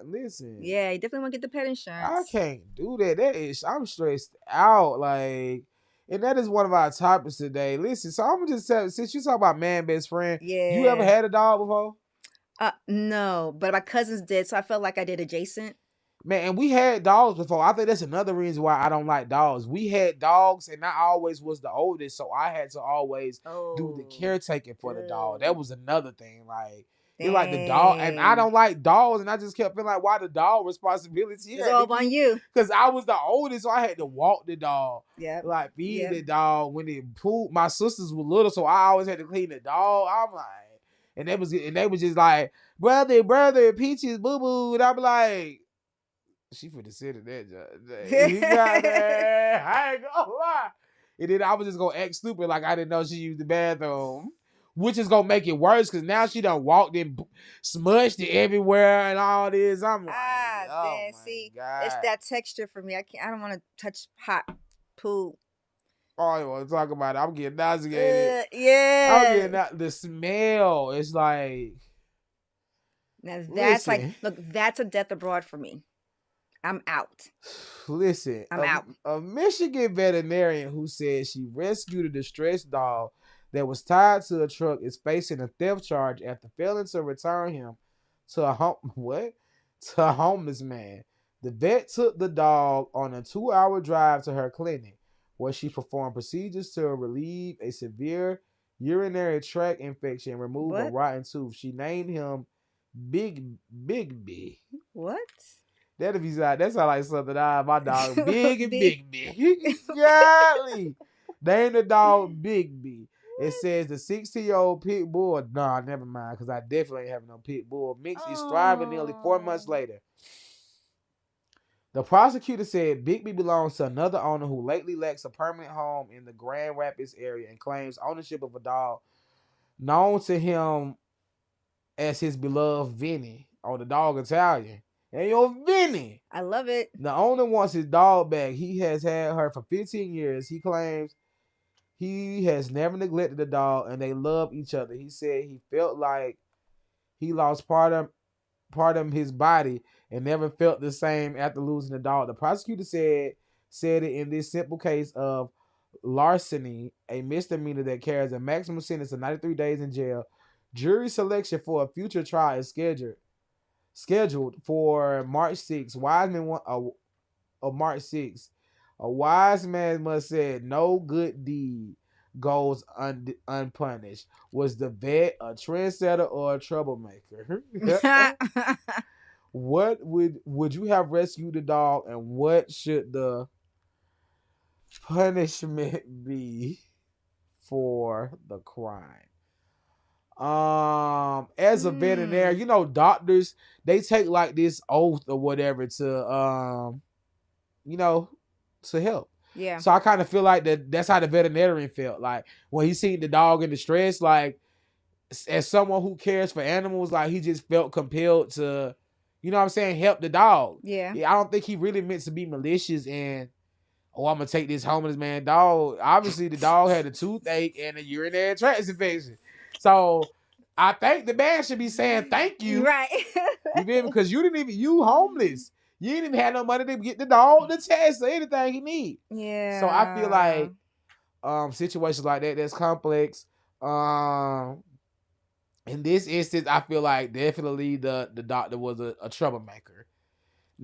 Listen. Yeah, you definitely want to get the pet insurance. I can't do that. I'm stressed out. Like, and that is one of our topics today. Listen, so I'm gonna just tell, since you talk about man best friend, you ever had a dog before? No, but my cousins did, so I felt like I did adjacent. Man, and we had dogs before. I think that's another reason why I don't like dogs. We had dogs, and I always was the oldest, so I had to always do the caretaking for the dog. That was another thing. Like, It's like the dog, and I don't like dogs, and I just kept feeling like, why the dog responsibility? It's all on you. Because I was the oldest, so I had to walk the dog, like feed Yep. the dog when it pooped. My sisters were little, so I always had to clean the dog. I'm like, and they was just like, brother, Peaches, boo boo, and I'm like, she finna sit in that job. You got that? I ain't gonna lie. And then I was just gonna act stupid like I didn't know she used the bathroom. Which is gonna make it worse because now she done walked and smudged it everywhere and all this. I'm like, oh my see, God. it's that texture for me. I don't want to touch hot poop. Oh, you want to talk about it? I'm getting nauseated. Yeah, I'm getting out. The smell. It's like. Now that's like, look, that's a death abroad for me. I'm out. Listen, I'm out. A Michigan veterinarian who said she rescued a distressed dog that was tied to a truck is facing a theft charge after failing to return him to a homeless man. The vet took the dog on a 2-hour drive to her clinic, where she performed procedures to relieve a severe urinary tract infection and remove a rotten tooth. She named him Big B. What? That sounds like something my dog Big and Big B. Golly. Name the dog Big B. It says the 16-year-old pit bull. Nah, never mind, because I definitely ain't having no pit bull. Mix is thriving nearly 4 months later. The prosecutor said Bigby belongs to another owner who lately lacks a permanent home in the Grand Rapids area and claims ownership of a dog known to him as his beloved Vinny, or the dog Italian. Hey, yo, Vinny. I love it. The owner wants his dog back. He has had her for 15 years. He claims he has never neglected the dog and they love each other. He said he felt like he lost part of his body and never felt the same after losing the dog. The prosecutor said it in this simple case of larceny, a misdemeanor that carries a maximum sentence of 93 days in jail. Jury selection for a future trial is scheduled for March 6th. March 6th. A wise man must say no good deed goes unpunished. Was the vet a trendsetter or a troublemaker? What would you have rescued the dog, and what should the punishment be for the crime? As a veterinarian, doctors, they take like this oath or whatever to to help. Yeah. So I kind of feel like that's how the veterinarian felt. Like when he seen the dog in distress, like as someone who cares for animals, like he just felt compelled to, help the dog. Yeah. I don't think he really meant to be malicious and, I'm gonna take this homeless man dog. Obviously, the dog had a toothache and a urinary tract infection. So I think the man should be saying thank you. Right. You feel me? Because you homeless. You didn't even have no money to get the dog the test or anything he need. Yeah. So I feel like situations like that, that's complex. In this instance, I feel like definitely the doctor was a troublemaker.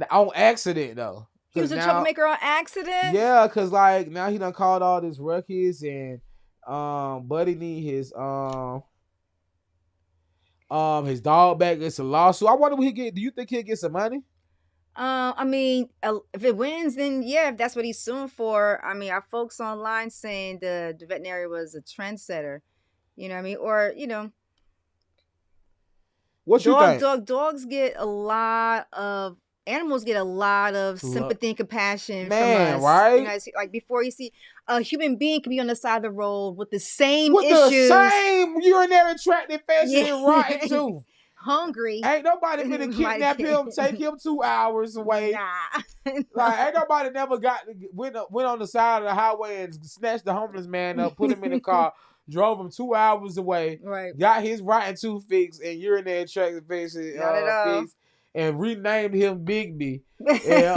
On accident though. He was a troublemaker on accident? Yeah, because like now he done called all this ruckus and Buddy need his dog back. It's a lawsuit. I wonder what he get. Do you think he'll get some money? I mean, if it wins, then yeah, if that's what he's suing for. I mean, our folks online saying the veterinarian was a trendsetter. You know what I mean? Or, what you think? Dogs get a lot of, animals get a lot of sympathy and compassion from us. Right? Like before you see a human being can be on the side of the road with the same issues. The same urinary tract infection and rotten tooth. Hungry. Ain't nobody gonna kidnap him, take him 2 hours away. Nah. Like ain't nobody never went on the side of the highway and snatched the homeless man up, put him in the car, drove him 2 hours away, right? Got his rotten tooth fixed and urinary tract infection fixed, and renamed him Big B. And, you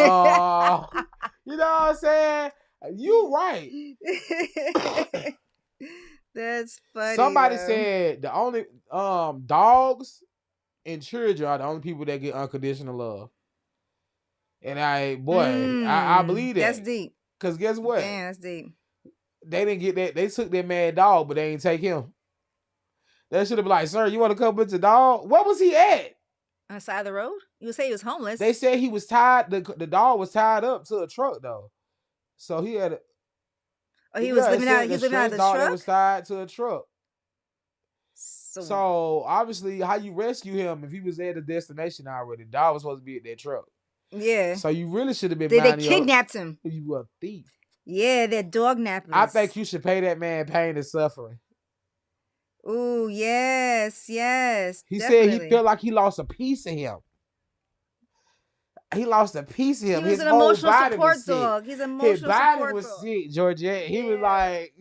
know what I'm saying? You right. That's funny. Somebody said the only dogs and children are the only people that get unconditional love. And I believe that. That's deep. Because guess what? Damn, that's deep. They didn't get that. They took their mad dog, but they ain't take him. They should have been like, sir, you want to come with your dog? Where was he at? On the side of the road? You would say he was homeless. They said he was tied. The dog was tied up to a truck though. So he had. He was living out. He was living out of the dog truck. That was tied to a truck. So obviously, how you rescue him if he was at the destination already? The dog was supposed to be at that truck. Yeah. So you really should have been. They kidnapped him. You a thief. Yeah, they're dog nappers. I think you should pay that man pain and suffering. Ooh, yes. He definitely. said he felt like he lost a piece of him. He lost a piece of him. He was His an whole emotional body support was sick. dog. He's an emotional His body support was dog. sick, Georgette. He was like,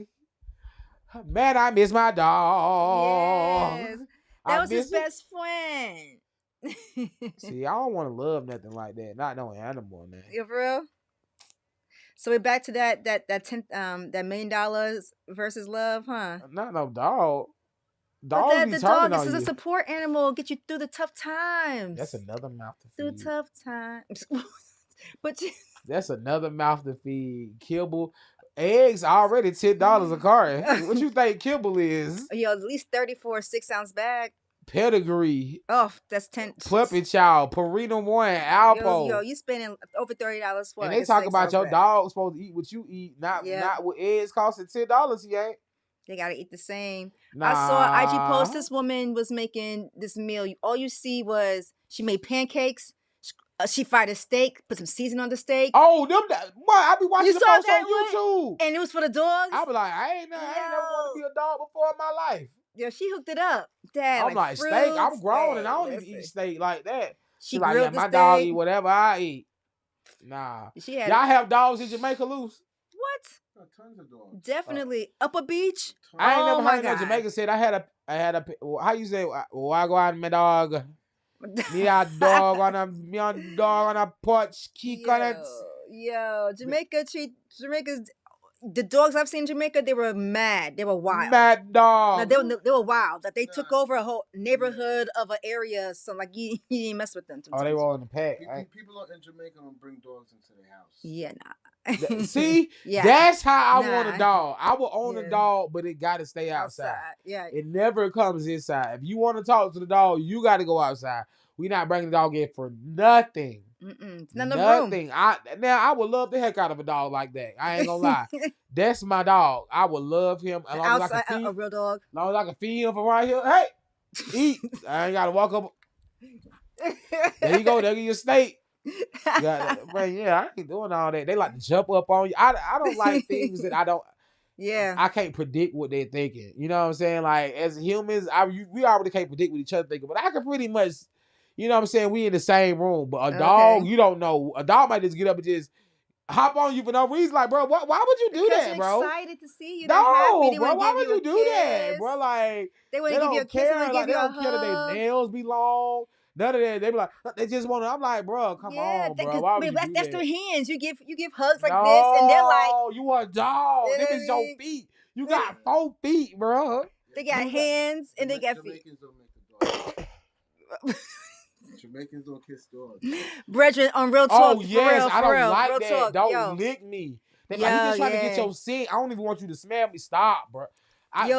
man, I miss my dog. Yes. That was his best friend. See, I don't want to love nothing like that. Not no animal, man. You for real? So we're back to that $1 million versus love, huh? Not no dog. Dogs be the turning dog on is you. a support animal, get you through the tough times. That's another mouth to feed. Through tough times. But that's another mouth to feed. Kibble. Eggs already $10 a carton. What you think kibble is? Yo, at least 30 for a 6-ounce bag. Pedigree. Oh, that's 10. Puppy Child. Purina One. Alpo. Yo, you spending over $30 for. And they talk about your dog supposed to eat what you eat, not what eggs costing $10. He ain't. They gotta eat the same. Nah. I saw an IG post. This woman was making this meal. All you see was she made pancakes. She fried a steak, put some seasoning on the steak. Oh, what? I be watching the post on YouTube. And it was for the dogs. I be like, I ain't never wanted to be a dog before in my life. Yeah, she hooked it up. Dad, I'm like fruits, steak. I'm grown and I don't even eat steak like that. She like, yeah, my dog eat whatever I eat. Nah. Y'all have dogs in Jamaica loose? What? Tons of dogs. Definitely. Upper Beach? I ain't never heard no Jamaican said I had a how you say, I go out my dog. Me a dog on a porch key on it. Yo, Jamaica's the dogs I've seen in Jamaica, they were mad. They were wild. Mad dogs. No, they were wild. That they took over a whole neighborhood of an area. So like you didn't mess with them. Oh, they were all in the pack. People in Jamaica don't bring dogs into their house. Yeah, nah. See, that's how I want a dog. I will own a dog, but it got to stay outside. Yeah, it never comes inside. If you want to talk to the dog, you got to go outside. We not bringing the dog in for nothing. It's not enough room. I would love the heck out of a dog like that. I ain't gonna lie. That's my dog. I would love him. As long as I can feed, a real dog. As long as I can feed him from right here. Hey, eat. I ain't gotta walk up. There you go. There you your steak. Yeah, I ain't doing all that. They like to jump up on you. I don't like things that I don't. Yeah. I can't predict what they're thinking. You know what I'm saying? Like as humans, we already can't predict what each other thinking, but I can pretty much. You know what I'm saying? We in the same room. But a dog, you don't know. A dog might just get up and just hop on you for no reason. Like, bro, why would you do that, bro? Excited to see you. No, bro, why would you do that, bro? Like, they wouldn't give you a kiss. They don't care that their nails be long. None of that. They be like, they just want to. I'm like, bro, come on, bro. Why would you do that's that? their hands. You give hugs like this, and they're like, you a dog. Them is your feet. You got 4 feet, bro. They got hands and they got feet. Jamaicans don't make the dog. Jamaicans don't kiss dogs. Brethren, on real talk. Oh, yes. I don't like real that. Talk. Don't lick me. They like, he just trying to get your scent. I don't even want you to smell me. Stop, bro.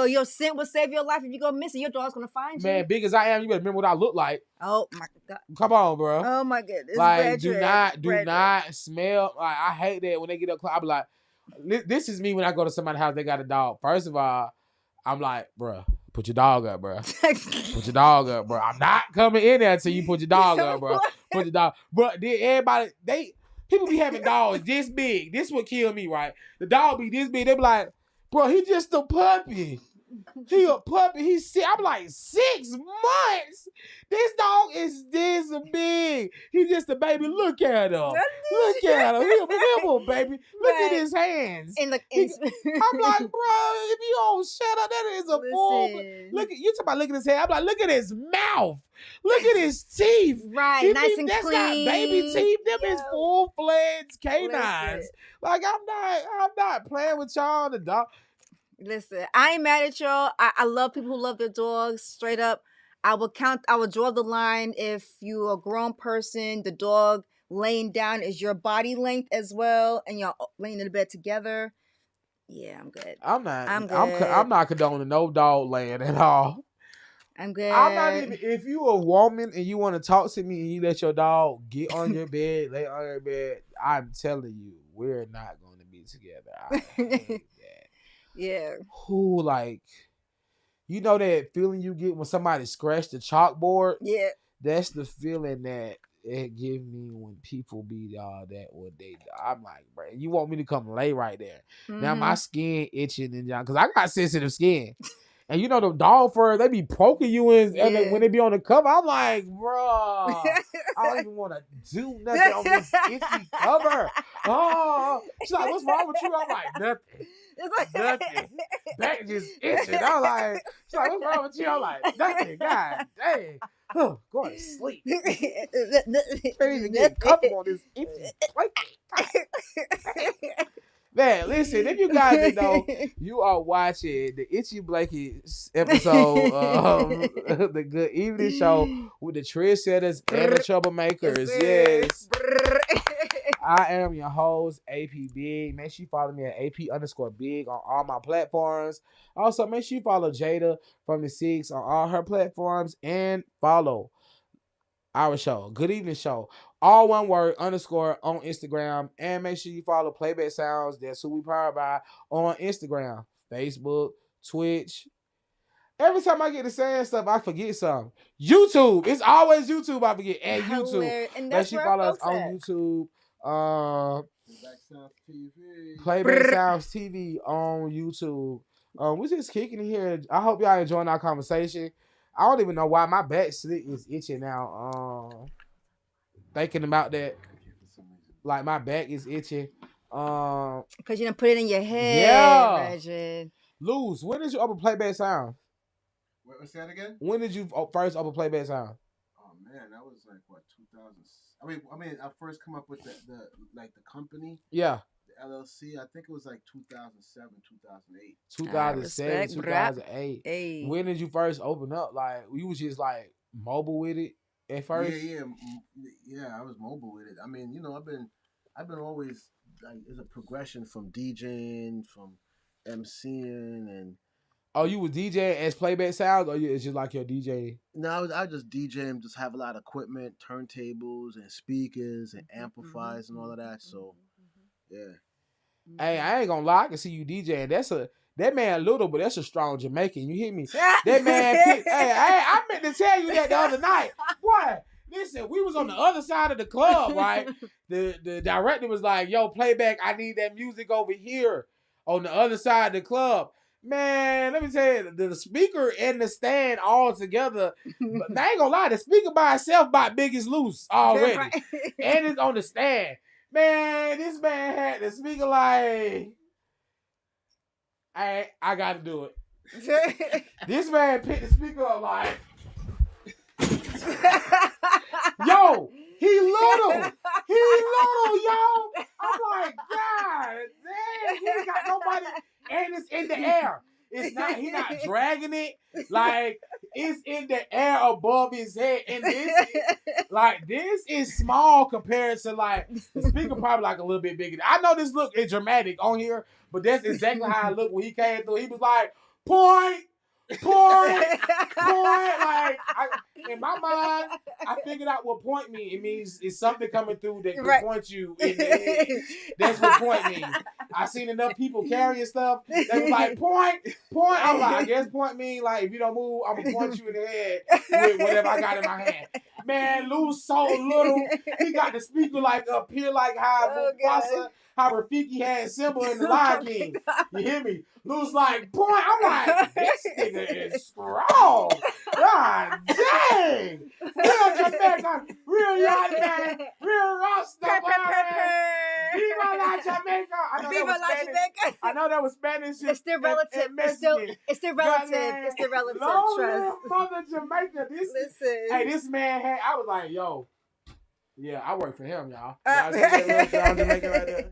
Your scent will save your life. If you go missing, your dog's going to find you. Man, big as I am, you better remember what I look like. Oh, my God. Come on, bro. Oh, my goodness. Like, do not smell. Like, I hate that when they get up close. I be like, this is me when I go to somebody's house, they got a dog. First of all, I'm like, bro. Put your dog up, bro. Put your dog up, bro. I'm not coming in there until you put your dog up, bro. Put your dog. But then people be having dogs this big. This would kill me, right? The dog be this big. They be like, bro, he just a puppy. He a puppy. He's sick. I'm like, 6 months? This dog is this big. He just a baby. Look at him. Look at him. He a little baby. Look at his hands. I'm like, bro, if you don't shut up, that is a full. Look at you talking about look at his head. I'm like, look at his mouth. Look at his teeth. Right, nice and that's clean. That's not baby teeth. Them is full-fledged canines. Like I'm not playing with y'all. The dog. Listen, I ain't mad at y'all. I love people who love their dogs. Straight up, I will draw the line if you're a grown person, the dog laying down is your body length as well, and y'all laying in the bed together. Yeah, I'm good. I'm not condoning no dog laying at all. I'm good. I'm not even. If you a woman and you want to talk to me and you let your dog get on your bed, lay on your bed, I'm telling you, we're not going to be together. I hate that. Yeah. Who like, you know that feeling you get when somebody scratched the chalkboard? Yeah. That's the feeling that it give me when people be all that what they. I'm like, bro, you want me to come lay right there? Now my skin itching and because I got sensitive skin. And you know the dog fur, they be poking you in when they be on the cover. I'm like, bruh, I don't even want to do nothing on this itchy cover. Oh, she's like, what's wrong with you? I'm like, nothing. Nothing. Back just itching. I'm like, she's like, what's wrong with you? I'm like, nothing. God dang. Going to sleep. Can't even get comfortable on this itchy blanket. Man, listen, if you guys didn't know, you are watching the Itchy Blankets episode of the Good Evening Show with the Trendsetters and the Troublemakers. Yes. I am your host, AP Big. Make sure you follow me at AP_Big on all my platforms. Also, make sure you follow Jada from the Six on all her platforms and follow our show, Good Evening Show, all one word, _ on Instagram. And make sure you follow Playback Sounds. That's who we powered by on Instagram, Facebook, Twitch. Every time I get to saying stuff, I forget something. YouTube. It's always YouTube I forget. And YouTube. And make sure you follow us on YouTube. Playback Sounds TV on YouTube. We're just kicking it here. I hope y'all enjoying our conversation. I don't even know why my back slit is itching now. Thinking about that, like my back is itching. Because you done put it in your head. Yeah. Reggie. Luz, when did you open Playback Sound? What's that again? When did you first open Playback Sound? Oh man, that was like what 2000. I mean, I first come up with the company. Yeah. LLC, I think it was like 2007, 2008. 2007, 2008. Hey. When did you first open up? Like, you was just like mobile with it at first? Yeah, I was mobile with it. I mean, you know, I've been always like, there's a progression from DJing, from MCing, and oh, you was DJing as Playback Sounds, or it's just like your DJ? No, I just DJ and just have a lot of equipment, turntables and speakers and amplifiers and all of that. So, yeah. Hey, I ain't gonna lie, I can see you DJing. That man little, but that's a strong Jamaican. You hear me? That man picked, I meant to tell you that the other night. Boy, listen, we was on the other side of the club, right? The director was like, yo, Playback, I need that music over here on the other side of the club. Man, let me tell you, the speaker and the stand all together. But I ain't gonna lie, the speaker by itself about Biggest Loose already. And it's on the stand. Man, this man had the speaker like, I gotta do it. This man picked the speaker up like, yo, he little, yo. I'm like, God damn, he ain't got nobody, and it's in the air. It's not, he not dragging it. Like, it's in the air above his head. And this is small compared to, like, the speaker probably like a little bit bigger. I know this look is dramatic on here, but that's exactly how it looked when he came through. He was like, point. Like, in my mind, I figured out what point means. It means it's something coming through that can point you in the head. That's what point means. I seen enough people carrying stuff. They was like, point. I'm like, I guess point means like if you don't move, I'm gonna point you in the head with whatever I got in my hand. Man, Lou's so little. He got the speaker like up here, like how Mufasa, how Rafiki had Simba in the Lion King. You hear me? Lou's like, point. I'm like, this nigga is strong. God dang. Real Jamaica, real young man, real Rasta. Viva la Jamaica. I know that was Spanish. It's still relative. It's still relative. It's still relative. Trust. Mother Jamaica. Hey, this man had, I was like, yo. Yeah, I work for him, y'all. Y'all see that little strong Jamaican right there?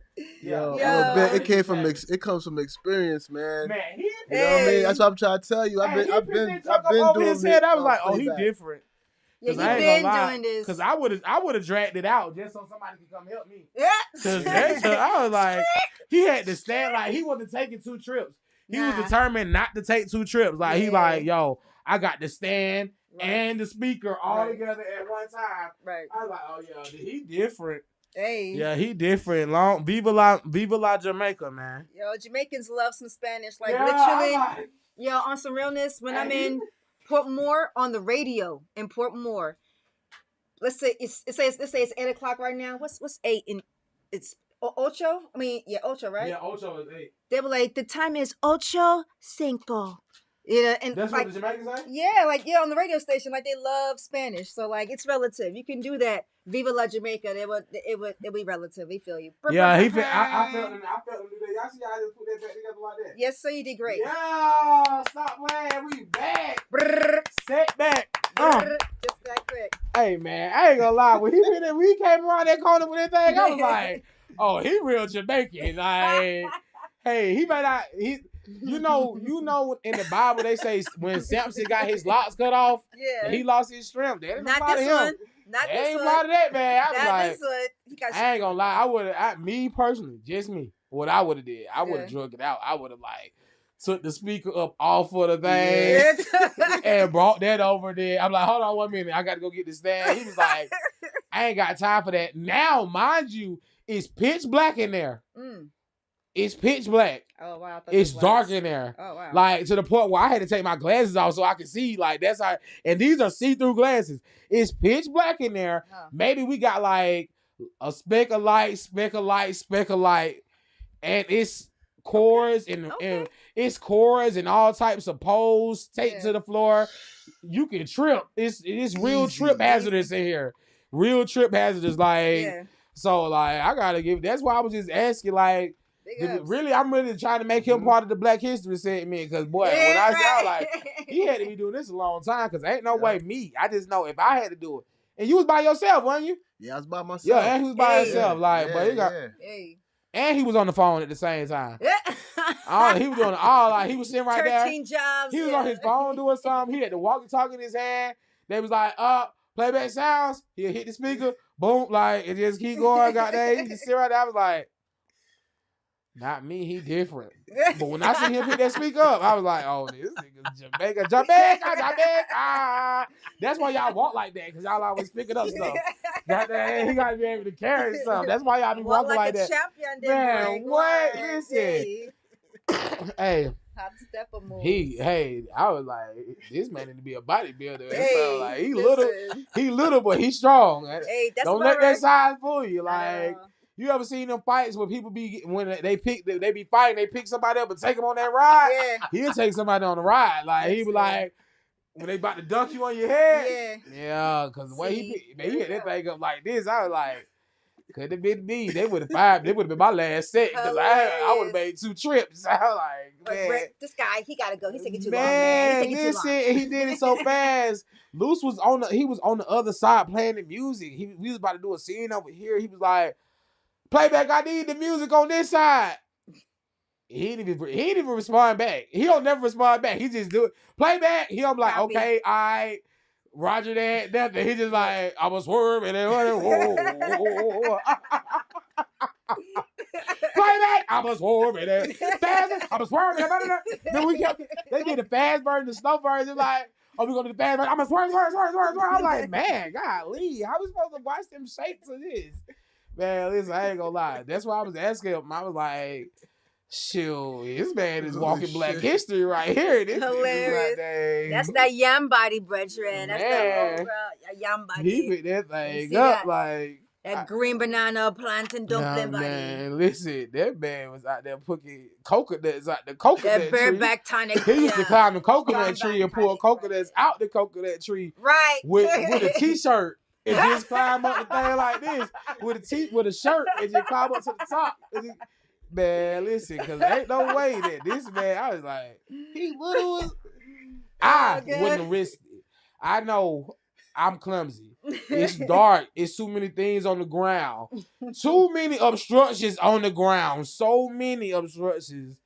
It comes from experience, man. Man, you know what I mean? That's what I'm trying to tell you. I've been doing his head. I was like, oh, he different. Yeah, he been doing this. Because I would have dragged it out just so somebody could come help me. Yeah. Because I was like, he had to stand like he wasn't taking 2 trips. He was determined not to take 2 trips. Like he like, yo, I got the stand and the speaker all together at one time. Right. I was like, oh yeah, he different. Hey. Yeah, he different. Long Viva la Jamaica, man. Yo, Jamaicans love some Spanish. Like literally, on some realness. When I'm in Portmore on the radio in Portmore, let's say it's 8:00 right now. What's 8 in? It's ocho. I mean, ocho, right? Yeah, ocho is 8. They were like, the time is 8:05. And that's like, what the Jamaicans say? Yeah, on the radio station, like they love Spanish. So like it's relative. You can do that. Viva la Jamaica. It be relative. We feel you. Yeah, I felt him do that. Y'all see how I just put that back together like that? Yes, sir, you did great. Yeah, stop playing. We back. Set back. Just that quick. Hey man, I ain't gonna lie. When he came around that corner with that thing, I was like, oh, he real Jamaican. Like, hey, he might not You know, in the Bible they say when Samson got his locks cut off, and he lost his strength. That ain't not this one. Him. Not they this ain't one. part of that, man. I was not like, this one. I ain't gonna lie. Me personally, just me. What I would have did, I would have drug it out. I would have like took the speaker up off of the thing and brought that over there. I'm like, hold on 1 minute. I got to go get the stand. He was like, I ain't got time for that. Now, mind you, it's pitch black in there. It's pitch black. Oh, wow. It's dark in there. Oh, wow. Like, to the point where I had to take my glasses off so I could see. Like, that's how. And these are see-through glasses. It's pitch black in there. Oh. Maybe we got, like, a speck of light. And it's cords and it's cords and all types of poles taped to the floor. You can trip. It's real trip hazardous in here. Real trip hazardous. Like, so, like, I got to give. That's why I was just asking, like, really, I'm really trying to make him part of the Black History segment because, boy, when I said, like, he had to be doing this a long time because ain't no way me. I just know if I had to do it. And you was by yourself, wasn't you? Yeah, I was by myself. Yeah, and he was by himself. Like, but he got... And he was on the phone at the same time. He was doing all, like, he was sitting right 13 there. jobs. He was on his phone doing something. He had the walkie-talkie in his hand. They was like, playback sounds. He'll hit the speaker. Boom, like, it just keep going. Goddamn, he just sit right there. I was like, not me, he different. But when I see him pick that speaker up, I was like, oh, this nigga's Jamaica. That's why y'all walk like that, because y'all always picking up stuff. He got to be able to carry stuff. That's why y'all be walking like that. Champion, man, what? Listen. Hey. Hot stepper move. I was like, this man need to be a bodybuilder. Like, he little, but he strong. Hey, that's don't let that size fool you. Like, you ever seen them fights where people when they be fighting, they pick somebody up and take them on that ride? Yeah. He'll take somebody on the ride. Like, he be like, when they about to dunk you on your head. Yeah, because the way he hit that thing up like this, I was like, could have been me. They would have been my last set because I would have made 2 trips. I was like, man, this guy, he gotta go. He's taking too long, man. He's taking too long. He did it so fast. Luce was on the other side playing the music. We was about to do a scene over here. He was like, playback, I need the music on this side. He didn't even respond back. He don't never respond back. He just do it. Playback, he don't be like, Copy. Okay, I Roger that, nothing. He just like, I was swerving and whoa. Playback, I was swerving and fast, I was swerving. Then they did the fast version, the slow version, like, oh, we gonna do the fast version. I'm gonna swerve. I'm like, man, golly, how we supposed to watch them shakes of this? Man, listen, I ain't gonna lie. That's why I was asking him. I was like, shoot, this man is walking Black history right here. This hilarious. Right, that's that yam body, brethren. That's that whole yam body. He picked that thing up like that green banana plantain dumpling body. Man, listen, that man was out there putting coconuts out the coconut that bareback tonic. He used to climb the coconut tree and pull coconuts out the coconut tree. Right. With a t-shirt. And just climb up the thing like this with a shirt and just climb up to the top. Man, listen, because there ain't no way that this man, I was like, he little. I wouldn't have risked it. I know I'm clumsy. It's dark. It's too many things on the ground. Too many obstructions on the ground. So many obstructions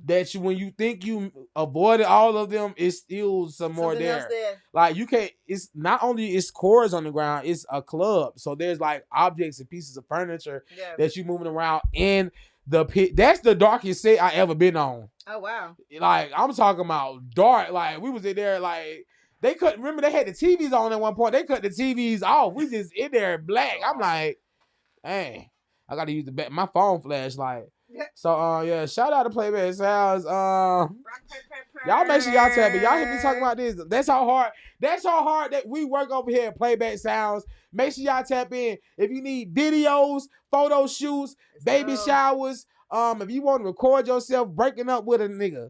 that when you think you avoided all of them, it's still something more there. Like you can't. It's not only it's cords on the ground. It's a club. So there's like objects and pieces of furniture that you're moving around in That's the darkest set I ever been on. Oh wow. Like I'm talking about dark. Like we was in there like they couldn't remember they had the TVs on at one point. They cut the TVs off. We just in there black. I'm like, dang, I gotta use my phone flashlight. So yeah, shout out to Playback Sounds. Y'all make sure y'all tap me. Y'all hear me talking about this. That's how hard that we work over here at Playback Sounds. Make sure y'all tap in. If you need videos, photo shoots, baby showers, if you want to record yourself breaking up with a nigga,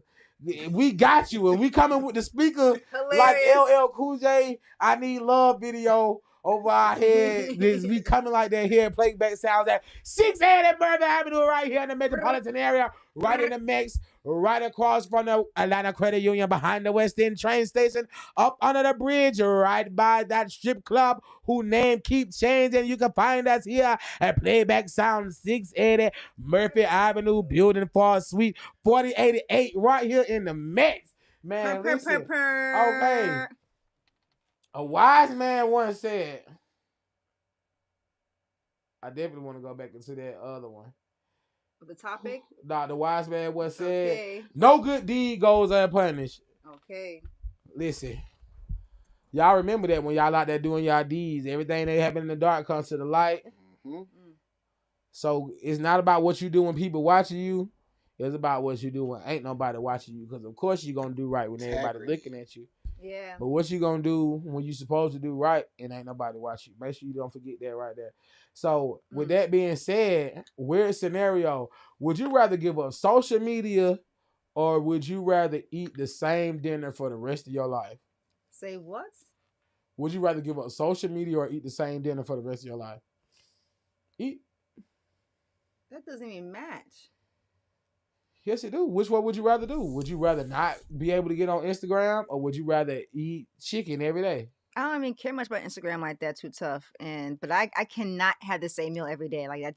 we got you. And we coming with the speaker like LL Cool J, I Need Love video over our head. We coming like that here at Playback Sounds at 680 Murphy Avenue right here in the metropolitan area, right in the mix, right across from the Atlanta Credit Union, behind the West End train station, up under the bridge, right by that strip club whose name keeps changing. You can find us here at Playback Sounds 680 Murphy Avenue, building 4 Suite 4088, right here in the mix. Man, listen. Okay. A wise man once said, I definitely want to go back into that other one. The topic? Nah, the wise man once said, no good deed goes unpunished. Okay. Listen, y'all remember that when y'all out there doing y'all deeds, everything that happened in the dark comes to the light. Mm-hmm. So it's not about what you do when people watching you. It's about what you do when ain't nobody watching you. Because of course you're going to do right when everybody looking at you. Yeah. But what you gonna do when you supposed to do right and ain't nobody watch you? Make sure you don't forget that right there. So with that being said, weird scenario, would you rather give up social media or would you rather eat the same dinner for the rest of your life? Say what? Would you rather give up social media or eat the same dinner for the rest of your life? Eat. That doesn't even match. Yes, it do. Which one would you rather do? Would you rather not be able to get on Instagram or would you rather eat chicken every day? I don't even care much about Instagram like that. Too tough. But I cannot have the same meal every day. Like I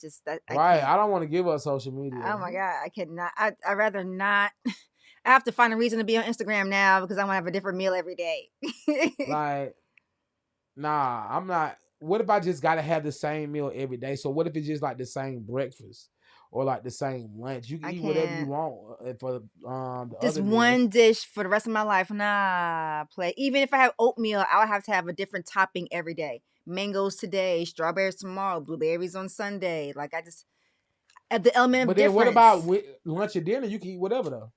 don't want to give up social media. Oh my God. I cannot. I'd rather not. I have to find a reason to be on Instagram now because I want to have a different meal every day. Like, nah, I'm not. What if I just got to have the same meal every day? So what if it's just like the same breakfast? Or like the same lunch. You can eat whatever you want for the just other one meals. dish for the rest of my life. Nah, play. Even if I have oatmeal, I'll have to have a different topping every day. Mangoes today, strawberries tomorrow, blueberries on Sunday. Like I just at the element of difference. But then what about lunch or dinner? You can eat whatever though.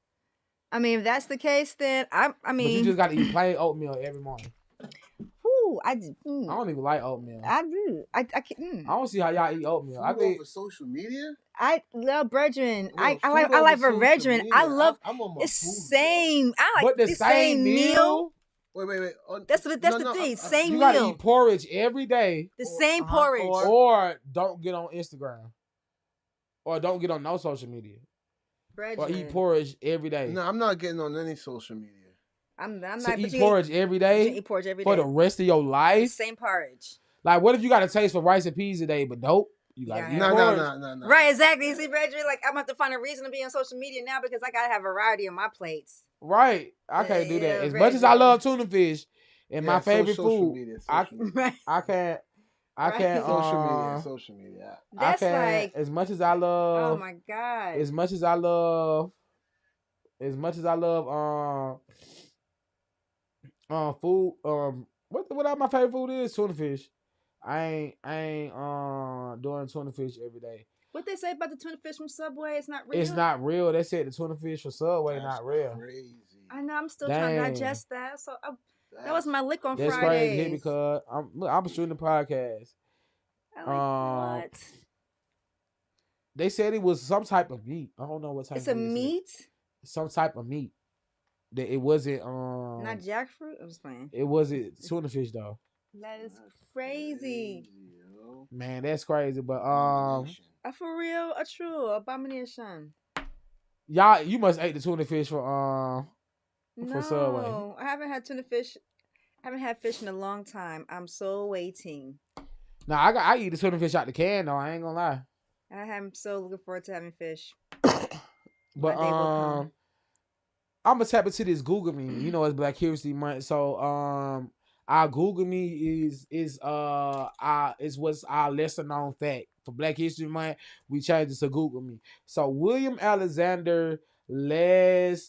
I mean, if that's the case, then I mean. But you just got to eat plain oatmeal every morning. I don't even like oatmeal. I do. I can't. I don't see how y'all eat oatmeal. I think for social media. I love brethren. I like for brethren. I love. I'm on my it's food, same. Bro. I like the same meal. Wait. That's the thing. Same you meal. You gotta eat porridge every day. The same porridge. Or don't get on Instagram. Or don't get on no social media. Brethren. Or eat porridge every day. No, I'm not getting on any social media. I'm not. Eat porridge every day. Eat porridge every day for the rest of your life. Same porridge. Like, what if you got a taste for rice and peas today, but nope, you got no. Right, exactly. You see, brethren, like I'm gonna have to find a reason to be on social media now because I gotta have variety on my plates. Right, I can't do that. As much as I love tuna fish and my favorite food, media, I can't. Social media. That's like as much as I love. Oh my God. As much as I love food. What my favorite food is? Tuna fish. I ain't doing tuna fish every day. What they say about the tuna fish from Subway? It's not real. It's not real. They said the tuna fish from Subway not real. Crazy. I know. I'm still trying to digest that. So that was my lick on That's Fridays. Crazy because I'm shooting the podcast. What? They said it was some type of meat. I don't know what type. It's a meat. Some type of meat. That it wasn't. Not jackfruit. I'm just playing. It wasn't tuna fish though. That is crazy. Man, that's crazy. But for real, a true abomination. Y'all, you must ate the tuna fish for Subway. No, I haven't had tuna fish. I haven't had fish in a long time. I'm so waiting. Nah, I eat the tuna fish out the can though. I ain't gonna lie. I'm so looking forward to having fish. But I'm gonna tap into this Google Me. You know, it's Black History Month, so our Google Me is what's our lesser known fact. for Black History Month, we changed it to Google Me. So William Alexander Letterstorff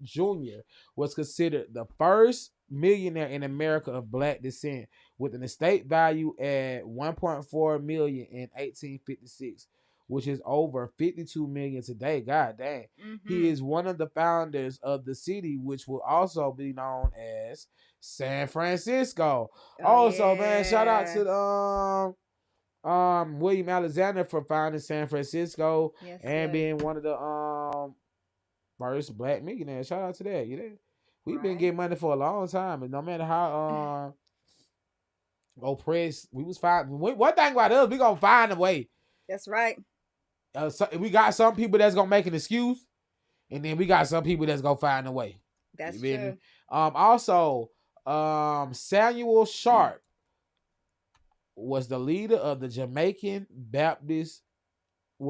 Jr. was considered the first millionaire in America of Black descent, with an estate value at 1.4 million in 1856, which is over 52 million today. God dang. He is one of the founders of the city, which will also be known as San Francisco. Also, man, shout out to William Alexander for founding San Francisco and being one of the first Black millionaires. Shout out to that. You know, we've been getting money for a long time, and no matter how oppressed we was fine. One thing about us, we gonna find a way. That's right. So we got some people that's gonna make an excuse, and then we got some people that's gonna find a way. That's true. Also, Samuel Sharp was the leader of the Jamaican Baptist. He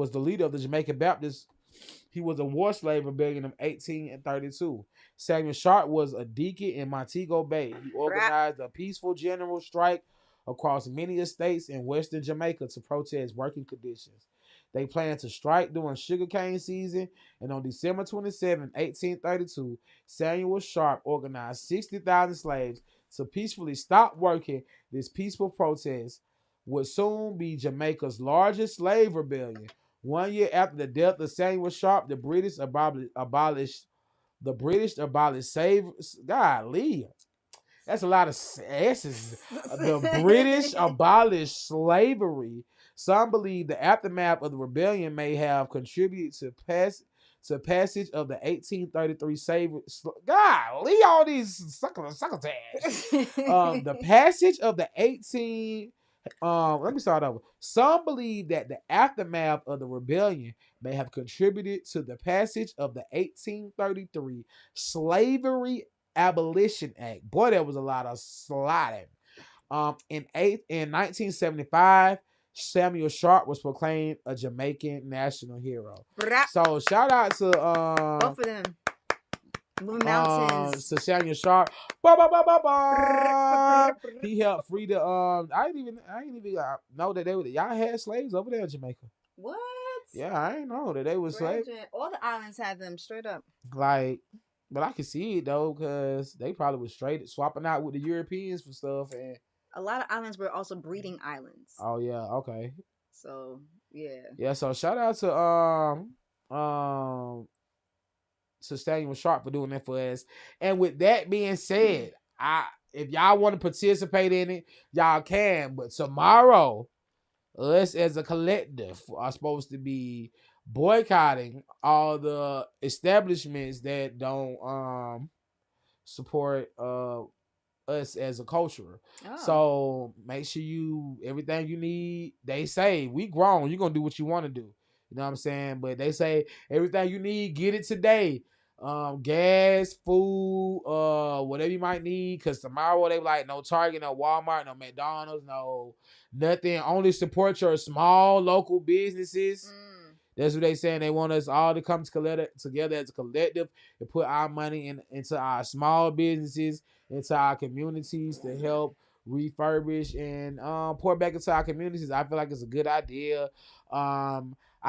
was a war slave rebellion of 1832. Samuel Sharp was a deacon in Montego Bay. He organized a peaceful general strike across many estates in western Jamaica to protest working conditions. They planned to strike during sugarcane season, and on December 27, 1832, Samuel Sharp organized 60,000 slaves to peacefully stop working. This peaceful protest would soon be Jamaica's largest slave rebellion. 1 year after the death of Samuel Sharp, the British abolished slavery. Golly, that's a lot of S's. The British abolished slavery. Some believe the aftermath of the rebellion may have contributed to passage of the 1833 slavery. Golly, all these succotash. The passage of the 18. Let me start over. Some believe that the aftermath of the rebellion may have contributed to the passage of the 1833 Slavery Abolition Act. Boy, there was a lot of sliding. In 1975, Samuel Sharp was proclaimed a Jamaican national hero. So shout out to both of them. Moving mountains. To Samuel Sharp. He helped free the I didn't even know that y'all had slaves over there in Jamaica. What? Yeah, I didn't know that they was slaves. All the islands had them straight up. Like, but I could see it though, because they probably was straight swapping out with the Europeans for stuff, and a lot of islands were also breeding islands. Oh yeah, okay. So yeah. Yeah, so shout out to Samuel Sharp for doing that for us. And with that being said, if y'all want to participate in it, y'all can. But tomorrow, us as a collective are supposed to be boycotting all the establishments that don't support us as a culture. So make sure everything you need. They say we grown, you're gonna do what you want to do. You know what I'm saying? But they say everything you need, get it today. Gas, food, whatever you might need. Cause tomorrow they like no Target, no Walmart, no McDonald's, no nothing. Only support your small local businesses. That's what they saying. They want us all to come together as a collective and put our money into our small businesses, into our communities to help refurbish and pour back into our communities. I feel like it's a good idea. I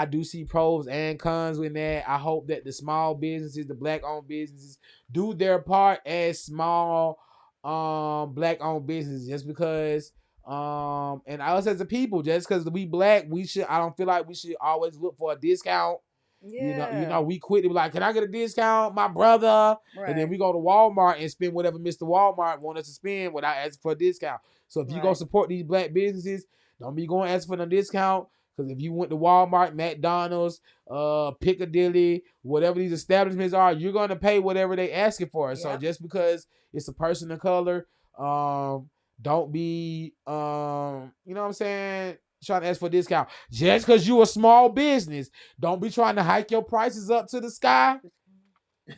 do see pros and cons with that. I hope that the small businesses, the Black-owned businesses, do their part as small Black-owned businesses. Just because, and us as a people, just because we Black, I don't feel like we should always look for a discount. Yeah. You know, we quit to be like, can I get a discount, my brother? Right. And then we go to Walmart and spend whatever Mr. Walmart want us to spend without asking for a discount. So if you go support these Black businesses, don't be going to ask for no discount. Because if you went to Walmart, McDonald's, Piccadilly, whatever these establishments are, you're going to pay whatever they asking for. Yep. So just because it's a person of color, don't be, you know what I'm saying, trying to ask for a discount. Just because you a small business, don't be trying to hike your prices up to the sky.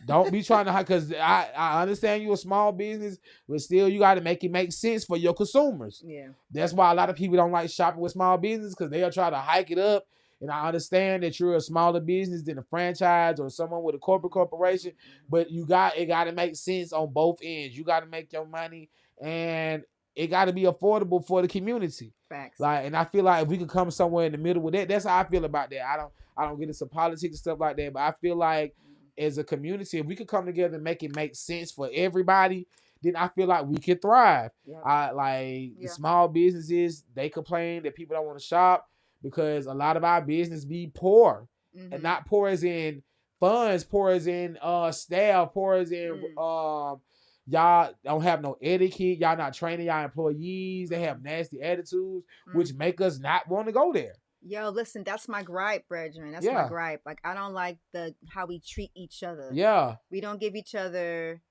Don't be trying to hike, because I understand you a small business, but still you got to make it make sense for your consumers. Yeah, that's why a lot of people don't like shopping with small business, because they'll try to hike it up. And I understand that you're a smaller business than a franchise or someone with a corporation, but it got to make sense on both ends. You got to make your money, and it got to be affordable for the community. Facts. Like, and I feel like if we could come somewhere in the middle with that, that's how I feel about that. I don't get into politics and stuff like that, but I feel like as a community, if we could come together and make it make sense for everybody, then I feel like we could thrive. Yep. The small businesses, they complain that people don't want to shop because a lot of our business be poor, and not poor as in funds, poor as in staff, poor as in y'all don't have no etiquette. Y'all not training y'all employees. They have nasty attitudes, which make us not want to go there. Yo, listen, that's my gripe, Brethren. That's my gripe. Like, I don't like how we treat each other. Yeah. We don't give each other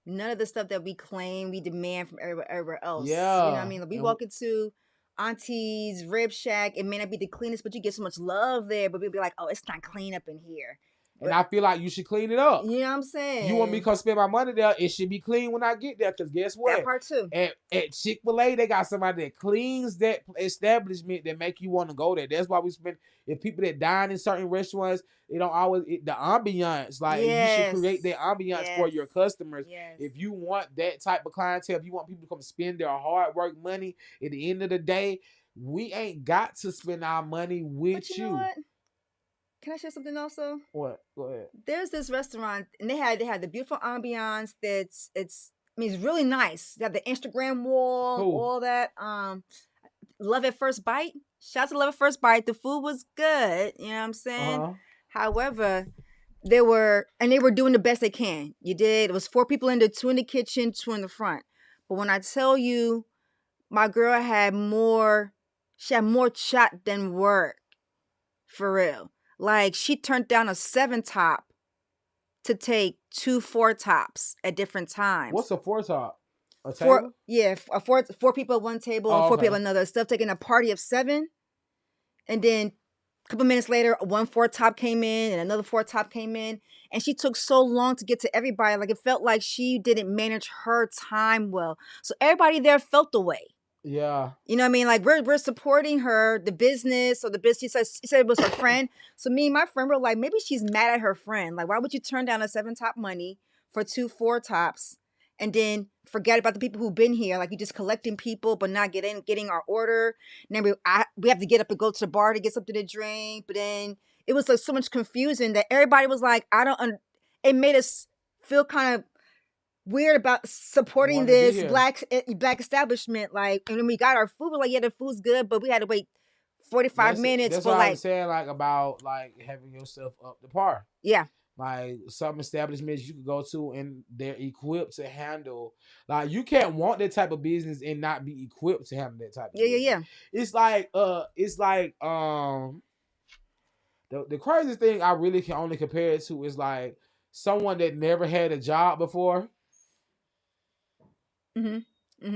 none of the stuff that we claim, we demand from everywhere else. Yeah. You know what I mean? Like, we walk into Auntie's Rib Shack. It may not be the cleanest, but you get so much love there. But we'll be like, oh, it's not clean up in here. And I feel like you should clean it up. You know what I'm saying? You want me to come spend my money there? It should be clean when I get there. Because guess what? That part too. At Chick-fil-A, they got somebody that cleans that establishment that make you want to go there. That's why we spend. If people that dine in certain restaurants, they don't always the ambiance. Like you should create that ambiance for your customers. Yes. If you want that type of clientele, if you want people to come spend their hard work money, at the end of the day, we ain't got to spend our money with but you. Know what? Can I share something also? What? Go ahead. There's this restaurant, and they had the beautiful ambiance. It's really nice. They have the Instagram wall, all that. Love at First Bite. Shout out to Love at First Bite. The food was good. You know what I'm saying? However, they were doing the best they can. It was 4 people in there, 2 in the kitchen, 2 in the front. But when I tell you, my girl had more chat than word. For real. Like, she turned down a 7 top to take 2 4 tops at different times. What's a 4 top? A table? Four people at one table and 4 people at another. Instead of taking a party of 7, and then a couple minutes later, 1 4 top came in and another 4 top came in, and she took so long to get to everybody. Like, it felt like she didn't manage her time well. So everybody there felt the way. Yeah. You know what I mean? Like, we're supporting her, the business, or the business. She said it was her friend. So me and my friend were like, maybe she's mad at her friend. Like, why would you turn down a 7 top money for 2 4 tops and then forget about the people who've been here? Like, you just collecting people, but not getting our order. And then we have to get up and go to the bar to get something to drink. But then it was like so much confusion that everybody was like, it made us feel kind of weird about supporting this black establishment. Like, and when we got our food, we're like, yeah, the food's good, but we had to wait 45 minutes that's for what like. I'm saying, like, about like having yourself up to par. Yeah. Like, some establishments you could go to and they're equipped to handle. Like, you can't want that type of business and not be equipped to handle that type of business. Yeah. It's like the craziest thing I really can only compare it to is like someone that never had a job before.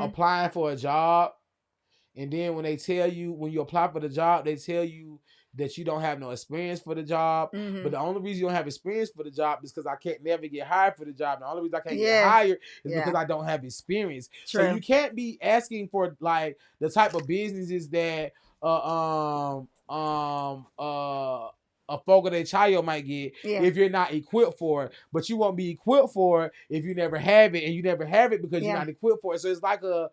Applying for a job, and then when you apply for the job, they tell you that you don't have no experience for the job. But the only reason you don't have experience for the job is because I can't never get hired for the job. The only reason I can't get hired is because I don't have experience. True. So you can't be asking for like the type of businesses that a Fogo de Chao might get if you're not equipped for it. But you won't be equipped for it if you never have it, and you never have it because you're not equipped for it. So it's like a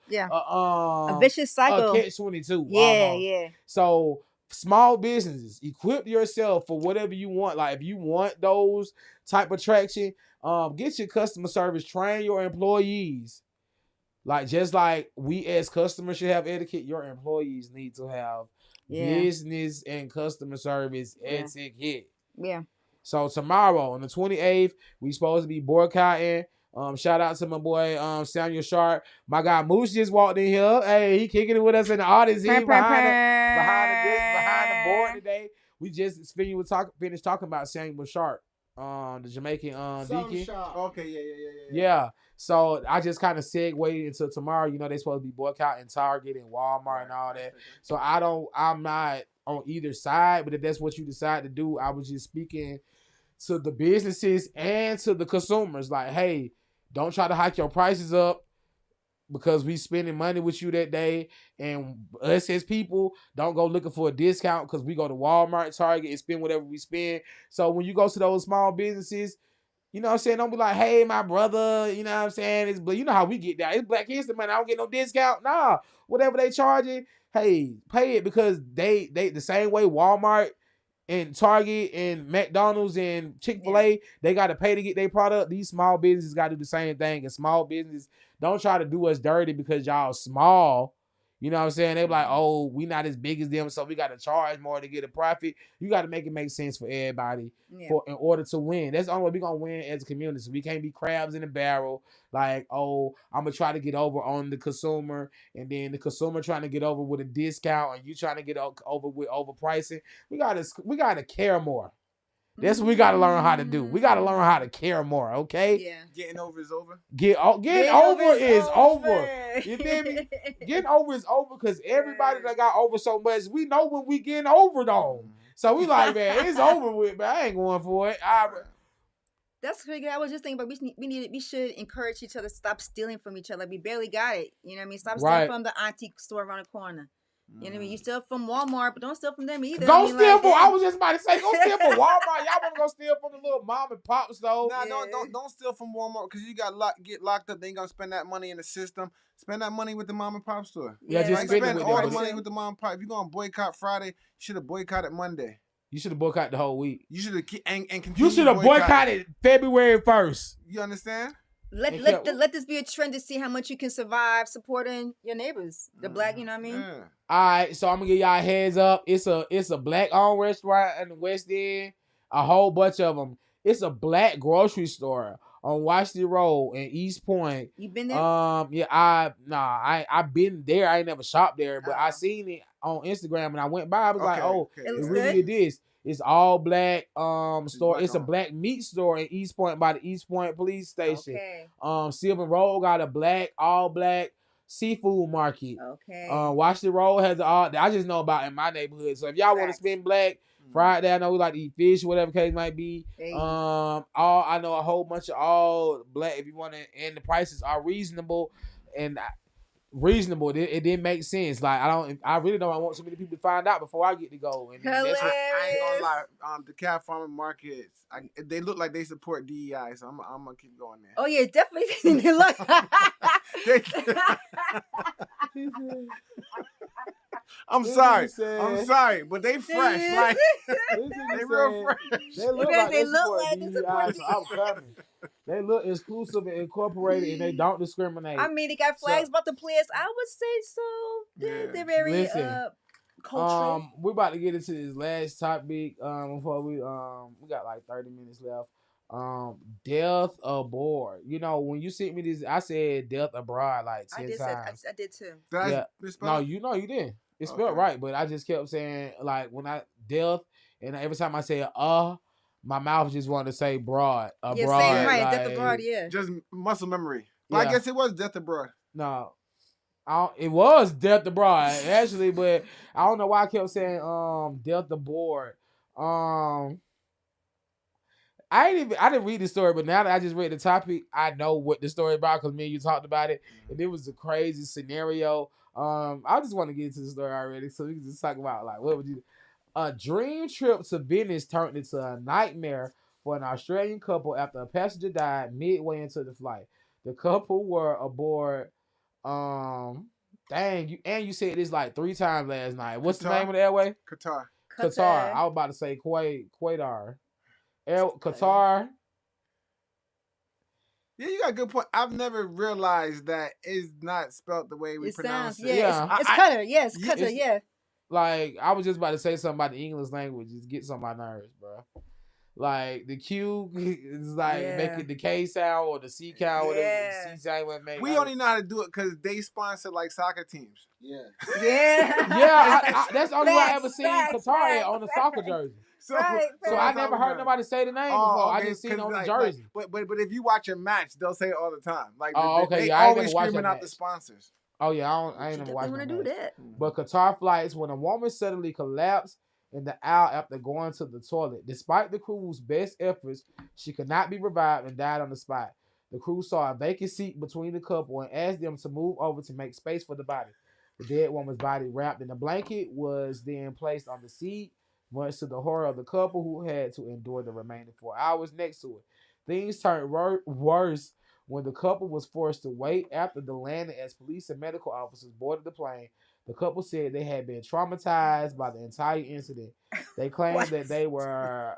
vicious cycle. A catch-22. Yeah. So small businesses, equip yourself for whatever you want. Like, if you want those type of traction, get your customer service, train your employees. Like, just like we as customers should have etiquette, your employees need to have business and customer service etiquette. Yeah. So tomorrow on the 28th, we supposed to be boycotting. Shout out to my boy Samuel Sharp. My guy Moose just walked in here. Hey, he kicking it with us in the audience. He behind the board today. We just finished talking about Samuel Sharp, the Jamaican deacon. Okay, Yeah. So I just kind of segued into tomorrow. You know, they supposed to be boycotting Target and Walmart and all that. So I'm not on either side, but if that's what you decide to do, I was just speaking to the businesses and to the consumers. Like, hey, don't try to hike your prices up because we spending money with you that day. And us as people, don't go looking for a discount because we go to Walmart, Target, and spend whatever we spend. So when you go to those small businesses, You know what I'm saying? Don't be like, hey, my brother, you know what I'm saying? You know how we get down. It's Black History Month. I don't get no discount. Nah, whatever they charging, hey, pay it because they the same way Walmart and Target and McDonald's and Chick-fil-A, they got to pay to get their product. These small businesses got to do the same thing. And small business, don't try to do us dirty because y'all small. You know what I'm saying? They be like, oh, we not as big as them, so we got to charge more to get a profit. You got to make it make sense for everybody in order to win. That's the only way we going to win as a community. So we can't be crabs in a barrel like, oh, I'm going to try to get over on the consumer, and then the consumer trying to get over with a discount, and you trying to get over with overpricing. We gotta care more. That's what we gotta learn how to do. We gotta learn how to care more, okay? Yeah. Getting over is over. Getting over is over. You feel me? Getting over is over because everybody that got over so much, we know when we getting over though. So we like, man, it's over with, but I ain't going for it. That's pretty good. I was just thinking, but we should encourage each other to stop stealing from each other. Like, we barely got it. You know what I mean? Stop stealing from the antique store around the corner. You know what I mean? You steal from Walmart, but don't steal from them either. Go steal from. I was just about to say, go steal from Walmart. Y'all want to go steal from the little mom and pop store? Nah, don't steal from Walmart because you got get locked up. They ain't gonna spend that money in the system. Spend that money with the mom and pop store. Yeah, just spend all the money with the mom and pop. If you're gonna boycott Friday, you should have boycotted Monday. You should have boycotted the whole week. You should have continue. You should have boycotted February 1st. You understand? Let this be a trend to see how much you can survive supporting your neighbors, the Black. You know what I mean? Yeah. All right, so I'm gonna give y'all a heads up. It's a Black-owned restaurant in the West End. A whole bunch of them. It's a Black grocery store on Washington Road in East Point. You been there? Yeah, I've been there. I ain't never shopped there, but I seen it on Instagram and I went by. I was like, oh, it looks really good. It is. It's all Black store. It's a Black meat store in East Point by the East Point police station. Okay. Sylvan Road got a all black seafood market. Okay. Washington Road has I just know about in my neighborhood. So if y'all want to spend Black Friday, I know we like to eat fish, whatever case might be. Hey. I know a whole bunch of all Black. If you want to, and the prices are reasonable and reasonable. It didn't make sense. Like I really don't want so many people to find out before I get to go. And I ain't gonna lie. The Cat Farmer markets, they look like they support DEI, so I'm gonna keep going there. Oh yeah, definitely. They look. I'm sorry, but they fresh. Like they real fresh. They look like they support DEI, so I'm coming. They look exclusive and incorporated, and they don't discriminate. I mean, they got flags about the place. I would say so. They're very cultural. We're about to get into this last topic. Before we got like 30 minutes left. Death aboard. You know, when you sent me this, I said death abroad like 10 times. I did too. No, you didn't. It's spelled right, but I just kept saying like when death, and every time I say my mouth just wanted to say broad. Abroad. Yeah, same right. Death abroad, yeah. Just muscle memory. Well, I guess it was death abroad. No. It was death abroad, actually, but I don't know why I kept saying death aboard. I didn't read the story, but now that I just read the topic, I know what the story about because me and you talked about it, and it was a crazy scenario. I just want to get into the story already, so we can just talk about like what would you. A dream trip to Venice turned into a nightmare for an Australian couple after a passenger died midway into the flight. The couple were aboard. You said this like 3 times last night. What's the name of the airway? Qatar. I was about to say Qatar. Qatar. Yeah, you got a good point. I've never realized that it's not spelled the way we pronounce it. Yeah, it's Qatar. Yes, Qatar. Yeah. Like, I was just about to say something about the English language. Just gets on my nerves, bro. Like, the Q is like making the K sound or the C sound, whatever the C sound would make. We only know how to do it because they sponsor, like, soccer teams. Yeah. That's the only way I ever seen Qatar on the soccer jersey. So I never heard nobody say the name before. I just seen it on the jersey. But if you watch a match, they'll say it all the time. Like, they I always screaming out the sponsors. Oh yeah, I ain't never watched that. Do that. But Qatar flights, when a woman suddenly collapsed in the aisle after going to the toilet. Despite the crew's best efforts, she could not be revived and died on the spot. The crew saw a vacant seat between the couple and asked them to move over to make space for the body. The dead woman's body, wrapped in a blanket, was then placed on the seat, much to the horror of the couple who had to endure the remaining 4 hours next to it. Things turned worse when the couple was forced to wait after the landing as police and medical officers boarded the plane. The couple said they had been traumatized by the entire incident. They claimed that there were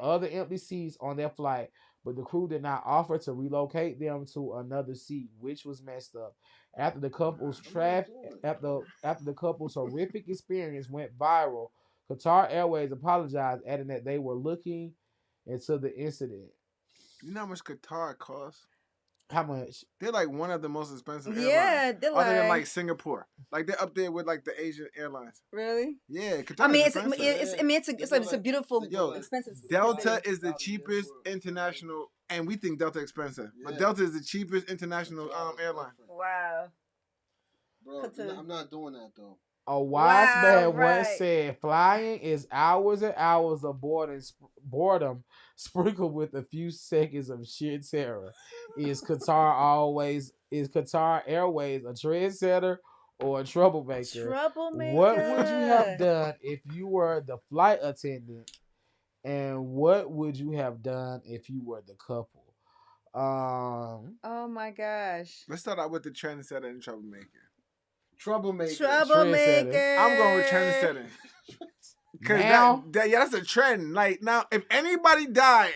other empty seats on their flight, but the crew did not offer to relocate them to another seat, which was messed up. After the couple's horrific experience went viral, Qatar Airways apologized, adding that they were looking into the incident. You know how much Qatar costs? How much? They're like one of the most expensive airlines. Yeah, they're other than like like Singapore. Like they're up there with like the Asian airlines. really. Yeah, Qatar. I mean, is expensive. it's a beautiful, Yo, expensive. Delta is the cheapest international, and we think Delta expensive, but Delta is the cheapest international airline. Wow. Bro, I'm not doing that though. A wise man right. once said, "Flying is hours and hours of boredom sprinkled with a few seconds of sheer terror." Is Qatar Airways a trendsetter or a troublemaker? Troublemaker. What would you have done if you were the flight attendant? And what would you have done if you were the couple? Oh my gosh. Let's start out with the trendsetter and troublemaker. Troublemaker. I'm going with trendsetter. Cause that's a trend. Like now, if anybody died,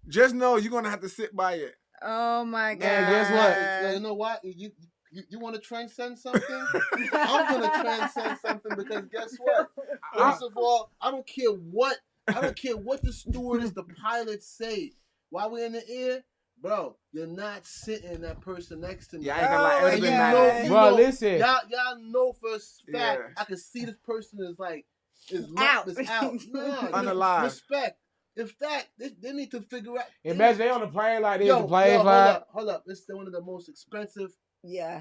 just know you're gonna have to sit by it. Oh my god! And guess what? You know what? You want to transcend something? I'm gonna transcend something because guess what? First of all, I don't care what the stewardess, the pilot say while we're in the air. Bro, you're not sitting that person next to me. Yeah, I ain't gonna lie. It would've been nice. Bro, listen. Y'all know for a fact I can see this person is out. Nah, unalive. Respect. In fact, they need to figure out. Imagine they on a plane like this. The plane fly. Hold up. It's one of the most expensive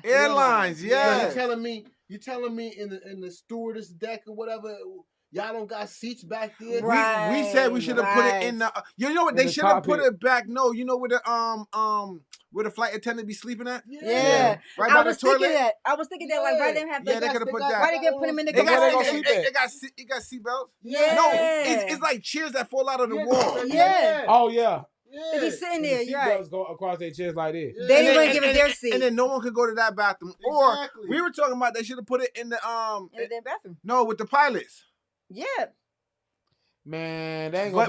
airlines. Yeah. You telling me in the stewardess deck or whatever. Y'all don't got seats back there. Right. We said we should have put it in the. You know what? They should have put it back. No, you know where the flight attendant be sleeping at? Yeah. Right by the toilet. I was thinking that. Like, why they have? Yeah, they could have put that. Why they gonna put them in the? It got seatbelts. Yeah. No, it's like chairs that fall out of the wall. Yeah. Oh yeah. They be sitting there. You're right. Go across their chest like this. They didn't want to give it their seat. And then no one could go to that bathroom. Exactly. Or we were talking about they should have put it in the in the bathroom. No, with the pilots. Yeah. Man, they ain't gonna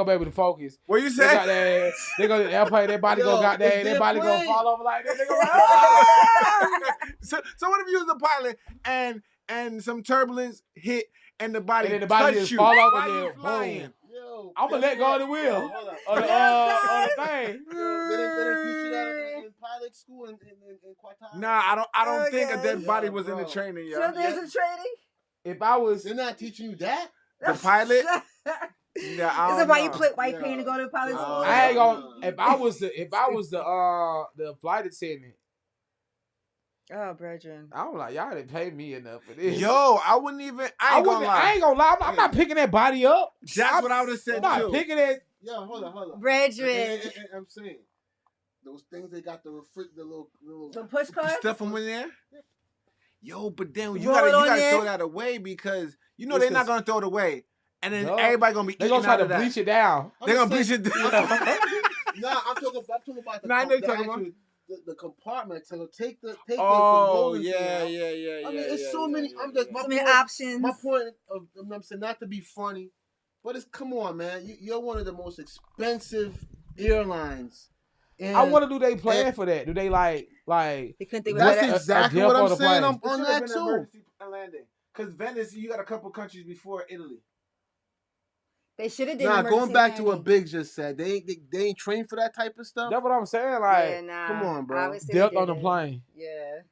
be able to focus. What you say? They go to the airplane, their body go goddamn, their body gonna fall over like this. They go, so what if you was a pilot and some turbulence hit and the body just fall over there, flying. Yo, I'm gonna let go of the wheel on the thing. They didn't teach you that in pilot school in Qatar. Nah, I don't think a dead body was in the training, yo. So there's a training. If I was, they're not teaching you that. The pilot? Yeah, is it why you paying to go to pilot school? I ain't gonna. If I was the flight attendant. Oh, brethren. I'm like, y'all didn't pay me enough for this. Yo, I wouldn't even. I ain't gonna lie. I'm not picking that body up. That's what I would have said. I'm not picking it. Yo, hold on. Brethren. I'm saying those things they got the little push cards. Stuff them in there. Yo, but then you gotta throw that away because you know they're not gonna throw it away, and then everybody gonna be. They're gonna try to bleach it down. They're gonna bleach it down. Nah, I'm talking about the compartment. So take the. Oh the yeah. I mean, it's so many. I'm just so many options. My point I'm saying not to be funny, but it's come on, man. You're one of the most expensive airlines. And, I wonder, do they plan for that? Do they like? They couldn't think that's exactly what I'm saying. I'm on that too. Emergency landing, because Venice, you got a couple countries before Italy. They should have done. Nah, going back to what Big just said, they ain't trained for that type of stuff. That's what I'm saying. Like, yeah, nah, come on, bro. Death on the plane. Yeah.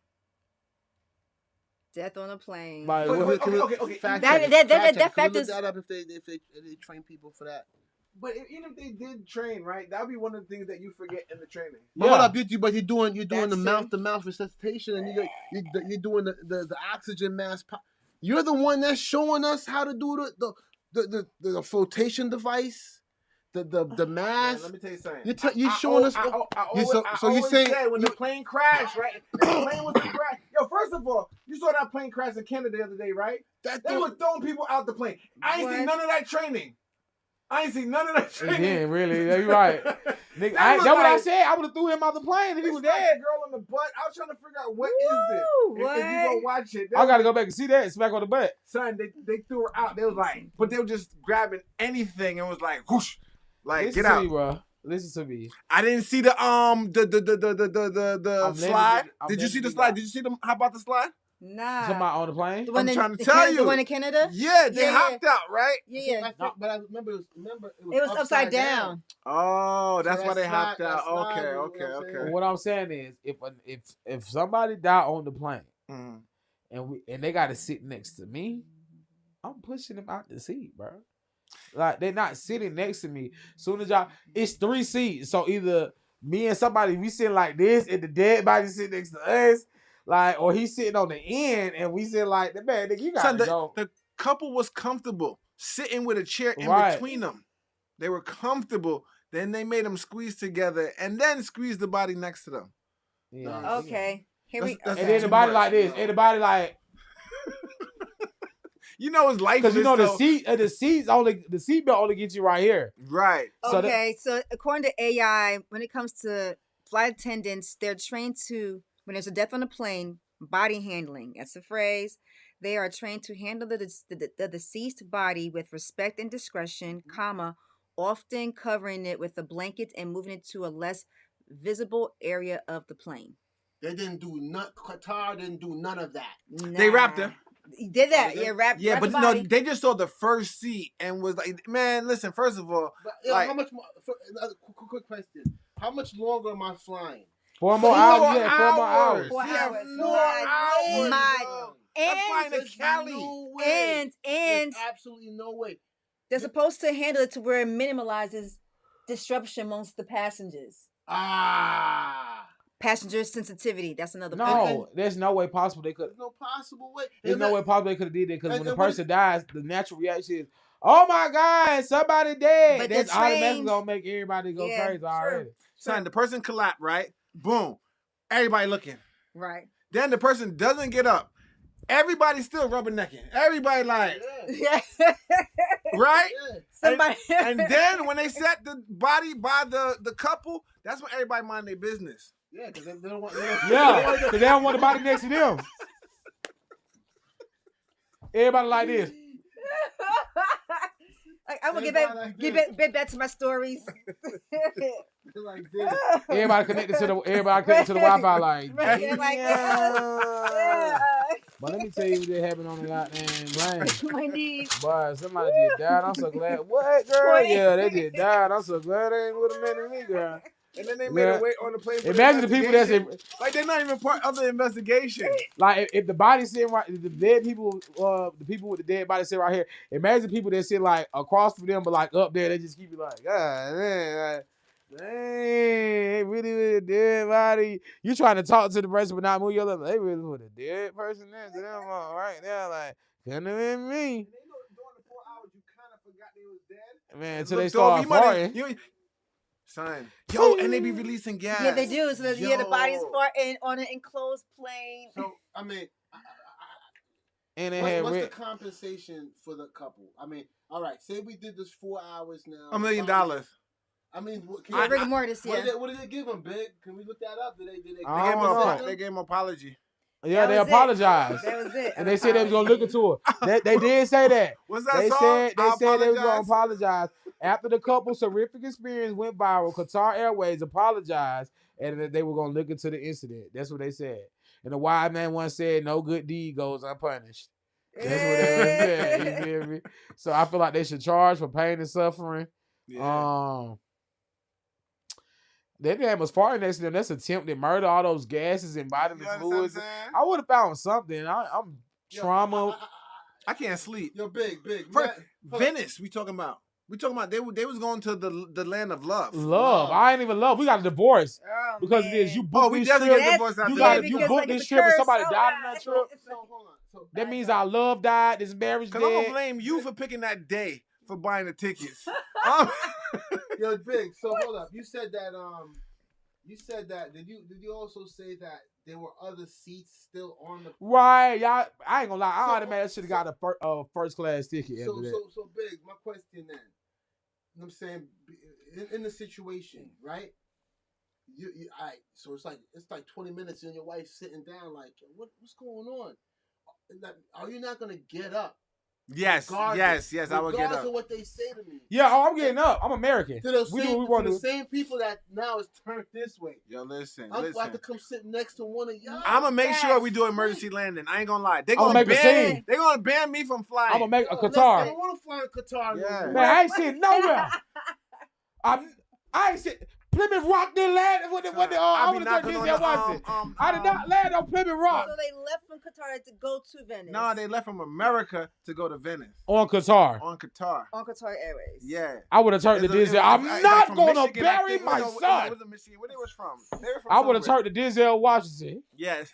Death on a plane. Like, okay. That factors. Look that up if they train people for that. But even if they did train, right, that would be one of the things that you forget in the training. But hold up, but you're doing the mouth-to-mouth resuscitation, and you're doing the oxygen mask. You're the one that's showing us how to do the flotation device, the mask. Man, let me tell you something. You're showing us. So you're saying when the plane crashed, right? The plane was to crash. Yo, first of all, you saw that plane crash in Canada the other day, right? They were throwing people out the plane. I ain't seen none of that training. I ain't seen none of that shit. He didn't really. Yeah, you right. Nigga, that's what I said. I would have threw him off the plane if he was dead. Girl on the butt. I was trying to figure out what is this. If you go watch it, I gotta go back and see that. Smack on the butt. Son, they threw her out. They was like, but they were just grabbing anything and was like, whoosh, like Listen get to out. me, bro. Listen to me. I didn't see the slide. Did you see the slide? Did you see them? How about the slide? Nah. Somebody on the plane? I'm trying to tell you. The one in Canada? Yeah, they hopped out, right? Yeah. But I remember it was upside down. Oh, that's why they hopped out. Okay. Well, what I'm saying is, if somebody die on the plane and they got to sit next to me, I'm pushing them out the seat, bro. Like they're not sitting next to me. Soon as it's 3 seats, so either me and somebody we sitting like this, and the dead body sit next to us, like, or he's sitting on the end, and we sit like the man. Nigga, you gotta go. The couple was comfortable sitting with a chair in between them. They were comfortable. Then they made them squeeze together, and then squeeze the body next to them. Yeah. Okay. Here we go. And then the body like this, and the body like. You know it's lifeless. Because you know the seatbelt only gets you right here. Right. Okay, so according to AI, when it comes to flight attendants, they're trained to, when there's a death on a plane, body handling. That's the phrase. They are trained to handle the deceased body with respect and discretion, often covering it with a blanket and moving it to a less visible area of the plane. They didn't do Qatar didn't do none of that. Nah. They wrapped her. He did that. Wrapped but the no, body. they just saw the first seat and was like, man, listen, first of all, how much more, quick question. How much longer am I flying? 4 more hours. Yeah, 4 more hours. 4 hours. 4 hours. And there's absolutely no way. They're supposed to handle it to where it minimalizes disruption amongst the passengers. Passenger sensitivity. That's another point. No, there's no way possible they could. There's no possible way. There's no way possible they could have did that because when the person dies, the natural reaction is, "Oh my God, somebody dead." But that's automatically gonna make everybody go crazy already. Son, the person collapsed, right? Boom, everybody looking. Right. Then the person doesn't get up. Everybody's still rubbernecking. Everybody like, right? Yeah. Somebody. And then when they set the body by the couple, that's when everybody mind their business. Yeah, because they don't want. Because they don't want the body next to them. Everybody like this. I'm gonna get back to my stories. Like this. Everybody connected to the Wi-Fi like. But let me tell you what that happened on the goddamn plane. My knees. Boy, somebody just died. I'm so glad. What, girl? Yeah, they just died. I'm so glad they ain't would have met me, girl. And then they made a wait on the plane. Imagine the people that's like they're not even part of the investigation. Like if the body sitting right, the dead people, the people with the dead body sitting right here. Imagine people that sit like across from them, but like up there, they just keep you like, God, man, like, dang, really with a dead body. You trying to talk to the person, but not move your lips. They really with a dead person next to them, right there, like, couldn't have been me. And they know during the 4 hours, you kind of forgot they was dead. Man, until they start farting. Son, yo, and they be releasing gas. Yeah, they do. So the body's farting on an enclosed plane. So I mean, and what's the compensation for the couple? I mean, all right, say we did this 4 hours now. $1 million. I mean, What did they give them, Big? Can we look that up? Did they They gave him an apology. Yeah, they apologized. That was it. And they said they was gonna look into it. They did say that. What's that they song? said they was gonna apologize. After the couple's horrific experience went viral, Qatar Airways apologized and that they were gonna look into the incident. That's what they said. And the wise man once said, "No good deed goes unpunished." That's what they said. You feel me? So I feel like they should charge for pain and suffering. Yeah. That man was farting next to them. That's attempted murder. All those gases and bodily fluids. I would have found something. I'm trauma. I can't sleep. Yo, big. Venice. We talking about they was going to the land of love. Love. I ain't even love. We got a divorce because of this. You booked this trip. You booked this trip and somebody died on that trip. So hold on. That means our love died. This marriage dead. Because I'm gonna blame you for picking that day for buying the tickets. Yo, big. So hold up. You said that. Did you also say that there were other seats still on the? Right, y'all. I ain't gonna lie. I automatically should have got a first class ticket. So big. My question then: I'm saying in the situation, right? So it's like 20 minutes and your wife sitting down like, what's going on? Are you not gonna get up? Yes, yes, I will get regardless up. of what they say to me. Yeah, I'm getting up. I'm American. To the same people that now is turned this way. Yo, listen. I'm about to come sit next to one of y'all. I'm gonna make sure we do emergency landing. I ain't gonna lie. They're gonna make a scene. They're gonna ban me from flying. I'm gonna make a I Qatar. don't want to fly in Qatar. Yeah. Man, I ain't seen nowhere. I ain't seen Plymouth Rock didn't land. I would have turned Denzel Washington. I did not land on Plymouth Rock. So they left from Qatar to go to Venice. No, they left from America to go to Venice. On Qatar. On Qatar. On Qatar Airways. Yeah. I would have turned to Denzel. I'm not going to bury my son. Where they was from? I would have turned to Denzel Washington. Yes.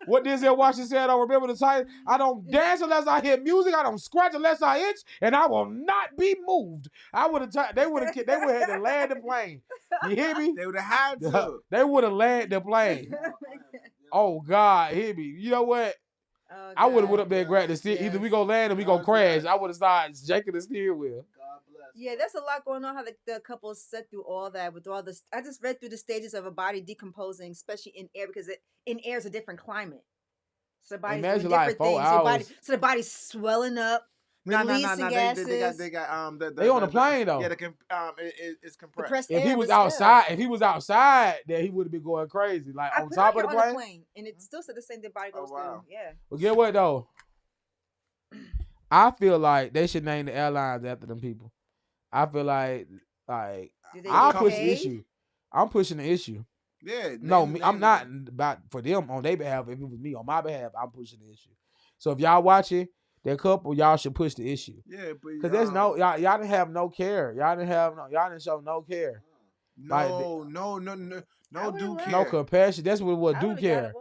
What Denzel Washington said, I don't remember the title. I don't dance unless I hear music. I don't scratch unless I itch, and I will not be moved. I would have. They would have had to land the plane. You hear me? They would have had to. They would have landed the plane. Oh God, hear me? You know what? Oh, I would have went up there and grabbed the steer. Either we gonna land or we gonna crash. I would have started shaking the steering wheel. Yeah, there's a lot going on. How the couple set through all that with all this. I just read through the stages of a body decomposing, especially in air, because in air is a different climate. So the body's doing different things. So the body's swelling up. No. Gases. They got they on the plane though. Yeah, it's compressed. If he was outside, then he would have been going crazy, like on top of the plane. And it still said the same thing. Body goes through. Yeah. Well, get what though? I feel like they should name the airlines after them people. I feel like I'll push the issue. I'm pushing the issue. Yeah. I'm not about for them on their behalf. If it was me on my behalf, I'm pushing the issue. So if y'all watching that couple, y'all should push the issue. Yeah, because there's y'all didn't have no care. Y'all didn't show no care. No do care. No compassion. That's what do care.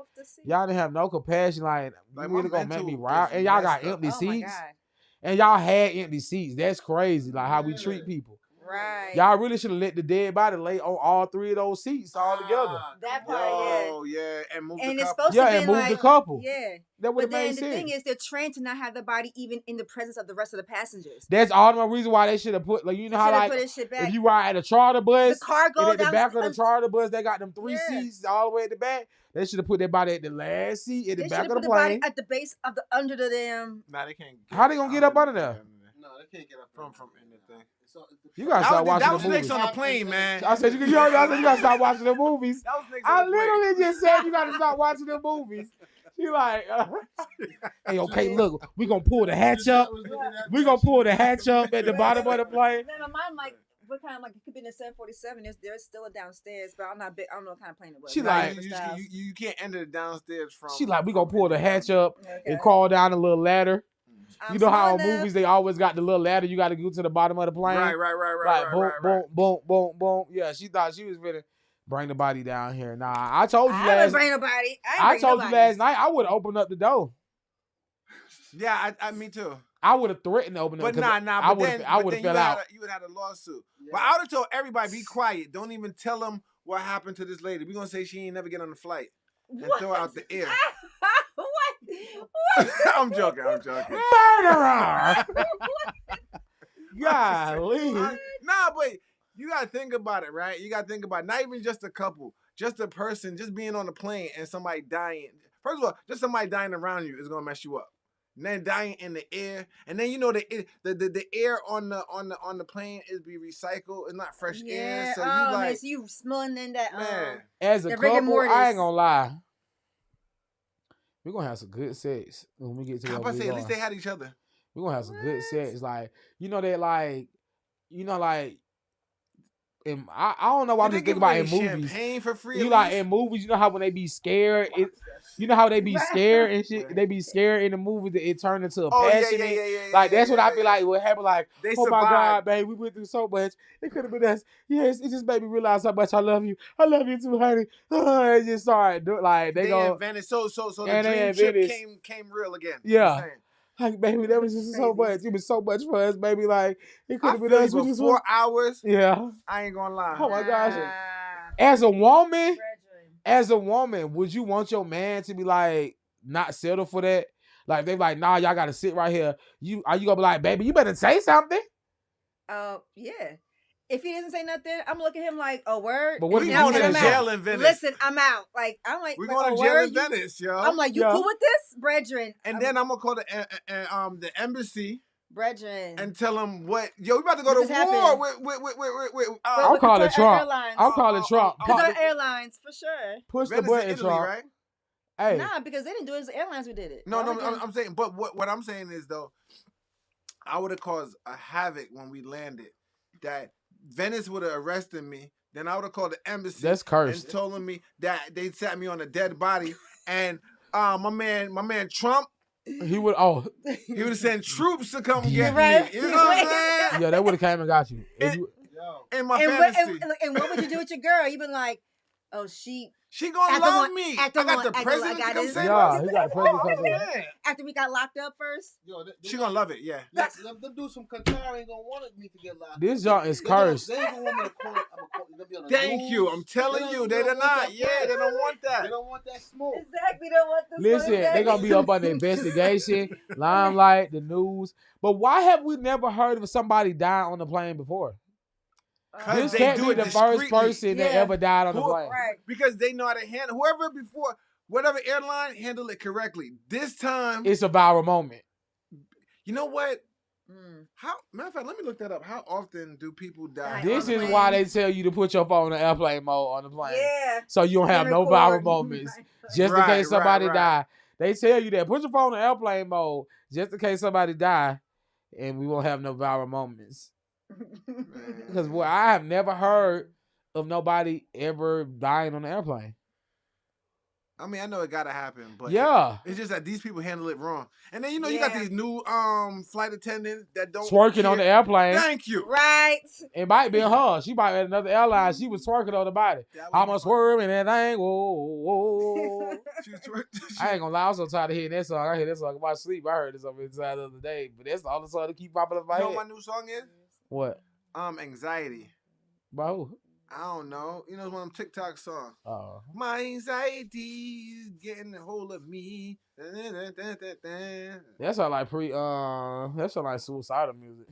Y'all didn't have no compassion. Like you really gonna make me wild. And y'all got empty seats. And y'all had empty seats. That's crazy. Like how we treat people. Right. Y'all really should have let the dead body lay on all three of those seats all together. That part, yeah. And move and the it's couple. supposed to be move the couple. Yeah. That would have made sense. sense. The thing is, they're trained to not have the body even in the presence of the rest of the passengers. That's all the reason why they should have put, like, you know how, like, if you ride a charter bus, the cargo at the back of the charter bus, they got them three seats all the way at the back. They should have put their body at the last seat at the back of the plane. Body at the base of the under the damn. Nah, they can't. How they gonna get up under there? No, they can't get up from in the thing. You gotta start watching the movies. That was snakes on the plane, man. I said you gotta start watching the movies. I literally just said you gotta start watching the movies. She like, hey, okay, look, we gonna pull the hatch up. We gonna pull the hatch up at the bottom of the plane. Man, my mind like, what kind of like it could be in a 747. There's still a downstairs, but I'm not big. I don't know what kind of plane it was. She like, you can't enter the downstairs from. She like, we gonna pull the hatch up and crawl down a little ladder. You know how in movies they always got the little ladder you got to go to the bottom of the plane? Right. Like boom. Yeah, she thought she was finna bring the body down here. Nah, I told you last night. I told you last night I would have opened up the door. Yeah, me too. I would have threatened to open up. But nah. I would have fell out. You would have had a lawsuit. Yeah. But I would have told everybody, be quiet. Don't even tell them what happened to this lady. We're gonna say she ain't never get on the flight and throw her out the air. What? I'm joking. Murderer! Golly. Nah, but you gotta think about it, right? You gotta think about it. Not even just a couple, just a person, just being on the plane and somebody dying. First of all, just somebody dying around you is gonna mess you up. And then dying in the air, and then you know the air on the plane is be recycled. It's not fresh air, so you like so you smelling in that man. As a couple, I ain't gonna lie. We're gonna have some good sex when we get to. I say at least they had each other. We're gonna have some good sex, like I don't know why I'm just thinking about in movies. Champagne for free. You like in movies, you know how when they be scared, you know how they be scared and shit. They be scared in the movies that it turned into a passionate. Yeah, like that's what I be like. What happened? Like, oh my God, babe, we went through so much. It could have been us. Yes, it just made me realize how much I love you. I love you too, honey. It just started like they go. Invented so the dream ship came real again. Yeah. Like, baby, that was just so much. It was so much for us, baby. Like, it could have been us. For 4 hours. Yeah. I ain't gonna lie. Oh my gosh. As a woman, would you want your man to be like not settle for that? Like they like, nah, y'all gotta sit right here. Are you gonna be like, baby, you better say something? Yeah. If he doesn't say nothing, I'm looking at him like, "Oh, word." But what We if going he to says jail in Venice. Listen, I'm out. Like, I'm like, We're like, going "Oh, to jail word, in you-" Venice, yo. I'm like, "You Yeah. cool with this, brethren?" And then I'm gonna call the embassy brethren. and tell them what. Yo, we about to go What to just war happened? with I'm with calling Qatar Trump. Airlines. I'm calling Trump. Qatar Airlines for sure. Push the Venice, button, Italy, Trump. right? Hey, Nah, because they didn't do it as airlines. We did it. No, Y'all again. I'm saying, but what I'm saying is though, I would have caused a havoc when we landed. That Venice would have arrested me. Then I would have called the embassy. That's cursed. And told me that they sat me on a dead body. And my man Trump, he would. Oh, he would have sent troops to come get Right. me. You know what I'm saying? yeah, they would have came and got you. If you Yo. In my and fantasy. what would you do with your girl? You been like, "Oh, She gonna After love one- me. after I got one- the after president I got to come this. save Yeah, us. he got the president to come save us. Yeah. after we got locked up first." Yo, She gonna love it, yeah. Them dudes from Qatar ain't gonna want me to get locked. This joint is They gonna- cursed. They ain't gonna want me to call. They'll be on the Thank news. you. I'm telling you, they don't did not. want that Yeah, press. they don't want that. They don't want that smoke. Exactly. Don't want this. Listen, they're gonna be up on the investigation, limelight, the news. But why have we never heard of somebody dying on the plane before? This They can't do be it the first discreetly. person that Yeah. ever died on the Who- plane. Right. Because they know how to handle whoever before, whatever airline handled it correctly. This time, It's a viral moment. you know what? Mm. Matter of fact, let me look that up. How often do people die? Die This on the is plane. why they tell you to put your phone in airplane mode on the plane. Yeah. So you don't have no Record. viral moments. Right. Just in Right, case somebody right. die. They tell you that. Put your phone in airplane mode just in case somebody die. And we won't have no viral moments. Because I have never heard of nobody ever dying on the airplane. I mean, I know it gotta happen, but Yeah. it's just that these people handle it wrong. And then you got Yeah. these new flight attendants that don't Twerking on the care. airplane. Thank you. Right. It might be her. She might be at another airline. She was twerking on the body. That I'm a was swerve and everything. Whoa, whoa. She was twerking. I ain't gonna lie, I was so tired of hearing that song. I hear that song in my sleep. I heard this on inside the other day, but that's the only song that keep popping up in my You know head. what my new song is? What? Anxiety. By who? I don't know. You know, it's one of them TikTok songs. Oh. My anxiety's getting a hold of me. That sound like that sound like suicidal music.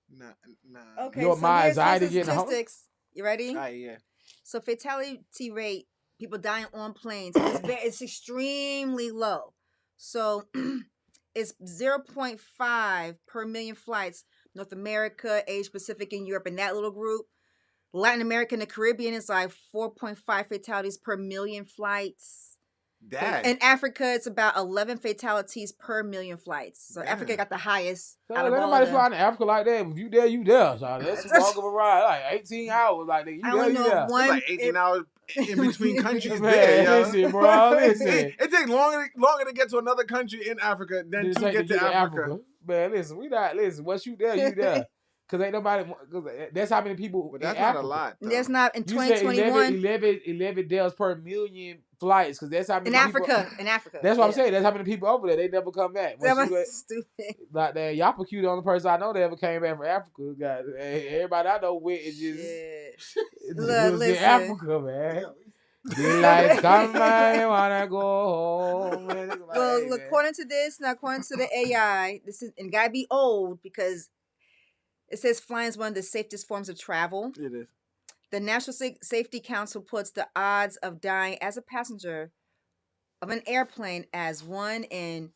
Nah. Okay. Your so my here's anxiety the getting a hold- statistics. You ready? Yeah. So fatality rate, people dying on planes, it's extremely low. So it's 0.5 per million flights. North America, Asia Pacific, and Europe in that little group. Latin America and the Caribbean is like 4.5 fatalities per million flights. Dad. In Africa, it's about 11 fatalities per million flights. So Africa Damn. got the highest So out of ain't all nobody of them. flying to Africa like that. If you there, you there. So that's a walk of a ride. Like 18 hours. Like you I there, only you know there. of one. It's like 18 hours in between countries Man, there, yo. listen, bro. Listen. It takes longer to get to another country in Africa than Just to take get to Africa. Man, listen, we not listen. Once you there, you there. Cause ain't nobody. Cause that's how many people. But that's in not Africa. a lot. Though. There's not in You said 2021 11 deaths per million flights. Cause that's how many in people. Africa. In Africa. That's what I'm yeah. saying. That's how many people over there. They never come back. That Once you was stupid. like that, Yapaki, the only person I know that ever came back from Africa. God, everybody I know went is just. Shit. It Look, was in listen. Africa, man. The lights come on, wanna go home. Man, it's like, Well, hey, man. according to this, now according to the AI, this is and gotta be old because it says flying is one of the safest forms of travel. It is. The National Safety Council puts the odds of dying as a passenger of an airplane as 1 in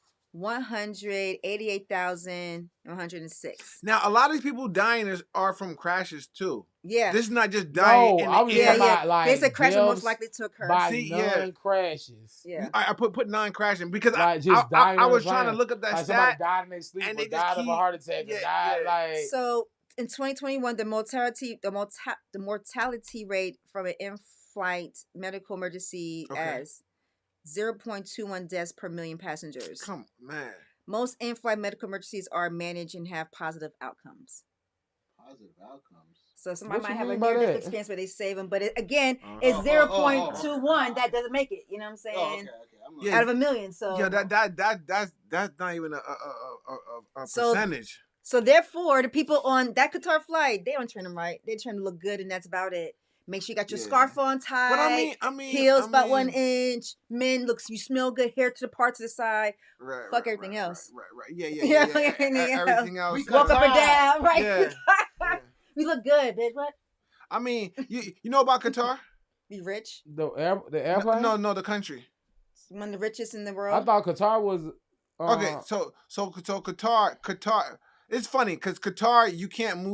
188,106. Now, a lot of these people dying are from crashes too. Yeah. This is not just dying No, in I the was air. talking about like they said crash most deaths likely took her. by See, yeah. non-crashes. Yeah. I put non-crashing because Like just dying I on was the trying to plane. look up that Like somebody stat. died in their sleep and or they just died of a keep- heart attack or yeah, died yeah. like. So in 2021, the mortality rate from an in-flight medical emergency Okay. as 0.21 deaths per million passengers. Come man. Most in-flight medical emergencies are managed and have positive outcomes. Positive outcomes. So somebody What might you have a mean by near-death that? experience where they save them, but again, Oh, it's oh, 0.21. That doesn't make it. You know what I'm saying? Oh, okay. I'm Yeah. Out of a million. So Yeah, that's not even a So- percentage. So therefore, the people on that Qatar flight, they don't train them right. They train to look good, and that's about it. Make sure you got your Yeah. scarf on tight. But I mean, Heels I about mean, 1 inch. Men you smell good. Hair to the part to the side. Right, Fuck right, everything right, else. Right. Yeah. Yeah, everything else. Everything else. We Walk up and down, right? Yeah. Yeah. We look good, bitch. What? I mean, you know about Qatar? Be rich. The airplane? No, the country. One of the richest in the I world. thought Qatar was. Okay, so Qatar. It's funny because Qatar, you can't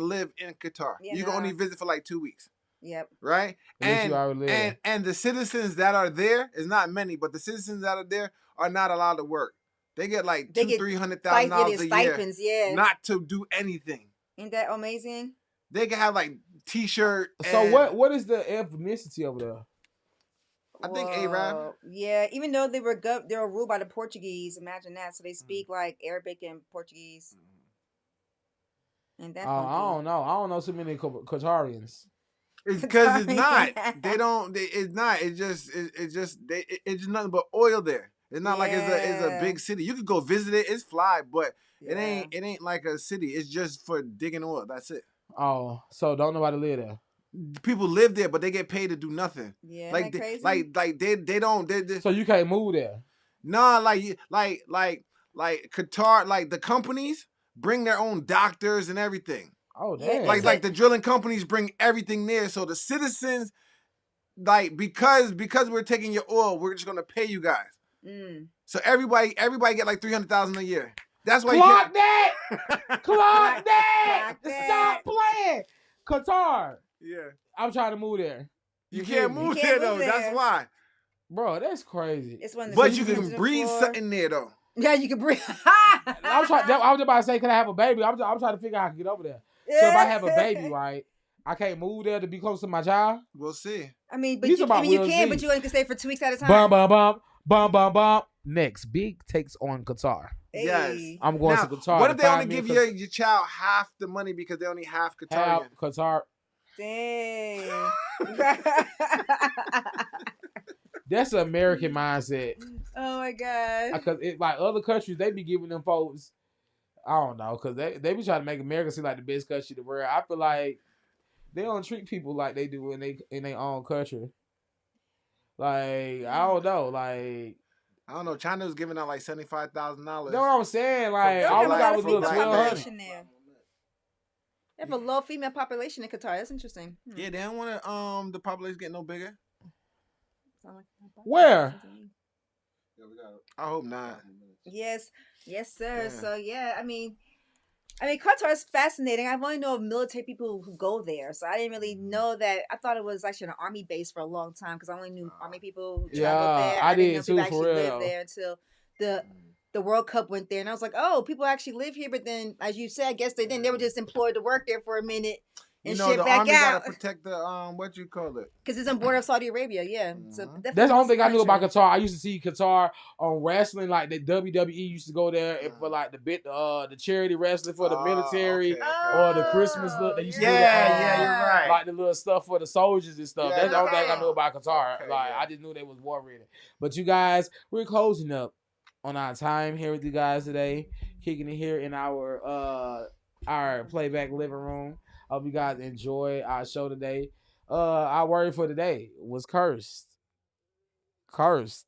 live in Qatar. Yeah, You can only visit for like 2 weeks. Yep. Right? Unless you already live. And the citizens that are there is not many, but the citizens that are there are not allowed to work. They get like $200,000-$300,000 a stipends, year, not to do anything. Ain't that amazing? They can have like T-shirt. So what is the ethnicity over there? I think Arab. Yeah, even though they were ruled by the Portuguese. Imagine that. So they speak like Arabic and Portuguese. And that. I don't know. I don't know so many Qatarians. It's because it's not. They don't. It's not. It's just nothing but oil there. It's not like it's a big city. You could go visit it. It's fly, but it ain't like a city. It's just for digging oil. That's it. Oh, so don't nobody live there. People live there, but they get paid to do nothing. Yeah, like crazy? they don't. So you can't move there. Nah, like Qatar, like the companies bring their own doctors and everything. Oh, damn. Like the drilling companies bring everything there, so the citizens, like because we're taking your oil, we're just gonna pay you guys. So everybody get like $300,000 a year. That's why Clock that. Clock that. Stop playing. Qatar. Yeah. I'm trying to move there. You can't move there though. That's why. Bro, that's crazy. But you can breathe something there though. Yeah, you can breathe. I was just about to say, can I have a baby? I'm trying to figure out how to get over there. So if I have a baby, right, I can't move there to be close to my child. We'll see. I mean, but you can, but you only can stay for 2 weeks at a time. Bum. Next, Big takes on Qatar. Hey. Yes. I'm going to Qatar. What if they only give your child half the money because they only half Qatarian? Half Qatar. Dang. That's an American mindset. Oh my god. Because like other countries, they be giving them folks, I don't know, because they be trying to make America seem like the best country in the world. I feel like they don't treat people like they do in their own country. Like, I don't know, like. I don't know. China was giving out like $75,000. That's what I'm saying. Like, all we got was a little 1,200. They have a low female population in Qatar. That's interesting. Yeah, they don't want the population get no bigger. Where? I hope not. Yes, sir. Yeah. So yeah, I mean, Qatar is fascinating. I've only known of military people who go there, so I didn't really know that. I thought it was actually an army base for a long time because I only knew army people who traveled there. I didn't did know too, people for actually real. lived there until the World Cup went there, and I was like, oh, people actually live here. But then, as you said, I guess they didn't. They were just employed to work there for a minute and ship the back army out. gotta protect the what you call it? Because it's on border of Saudi Arabia, yeah. So that's the only thing I knew about Qatar. I used to see Qatar on wrestling, like the WWE used to go there for like the charity wrestling for the military or the Christmas look. They used to do you're right. Like the little stuff for the soldiers and stuff. Yeah, That's the only thing I knew about Qatar. Okay, like I just knew they was war ready. But you guys, we're closing up on our time here with you guys today, kicking it here in our playback living room. Hope you guys enjoy our show today. Our word for today was cursed. Cursed.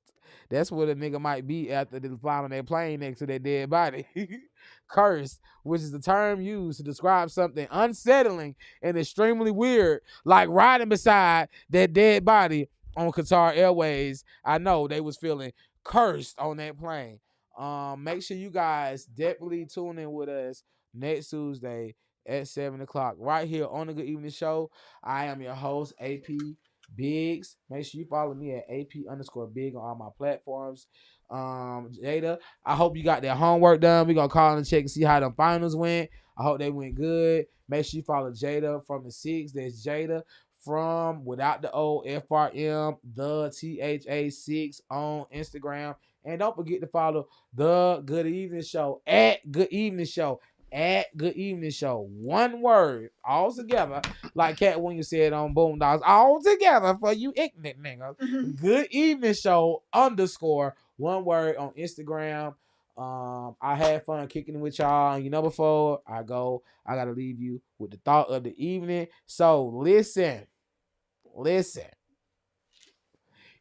That's what a nigga might be after they find on their plane next to their dead body. Cursed, which is the term used to describe something unsettling and extremely weird, like riding beside that dead body on Qatar Airways. I know they was feeling cursed on that plane. Make sure you guys definitely tune in with us next Tuesday at 7 o'clock right here on the Good Evening Show. I am your host, AP Biggs. Make sure you follow me at AP_Big on all my platforms. Jada, I hope you got that homework done. We're going to call and check and see how the finals went. I hope they went good. Make sure you follow Jada from the 6. That's Jada from without the O, FRM, the THA6 on Instagram. And don't forget to follow the Good Evening Show at Good Evening Show. At Good Evening Show. One word, all together, like Cat Williams said on Boondocks, all together for you ignorant niggas. Good Evening Show _ one word on Instagram. I had fun kicking it with y'all. And before I go, I gotta leave you with the thought of the evening. So listen.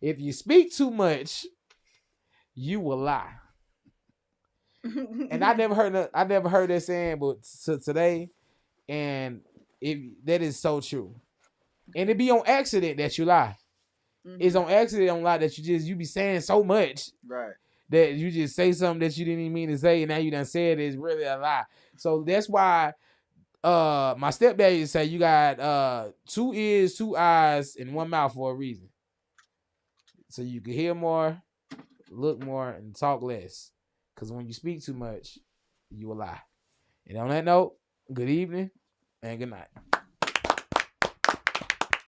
If you speak too much, you will lie. And I never heard that saying, but today, and That is so true. And it be on accident that you lie. It's on accident on lie that you be saying so much. Right. That you just say something that you didn't even mean to say, and now you done said it's really a lie. So that's why my stepdad used to say you got 2 ears, 2 eyes, and 1 mouth for a reason. So you can hear more, look more, and talk less. Because when you speak too much, you will lie. And on that note, good evening and good night.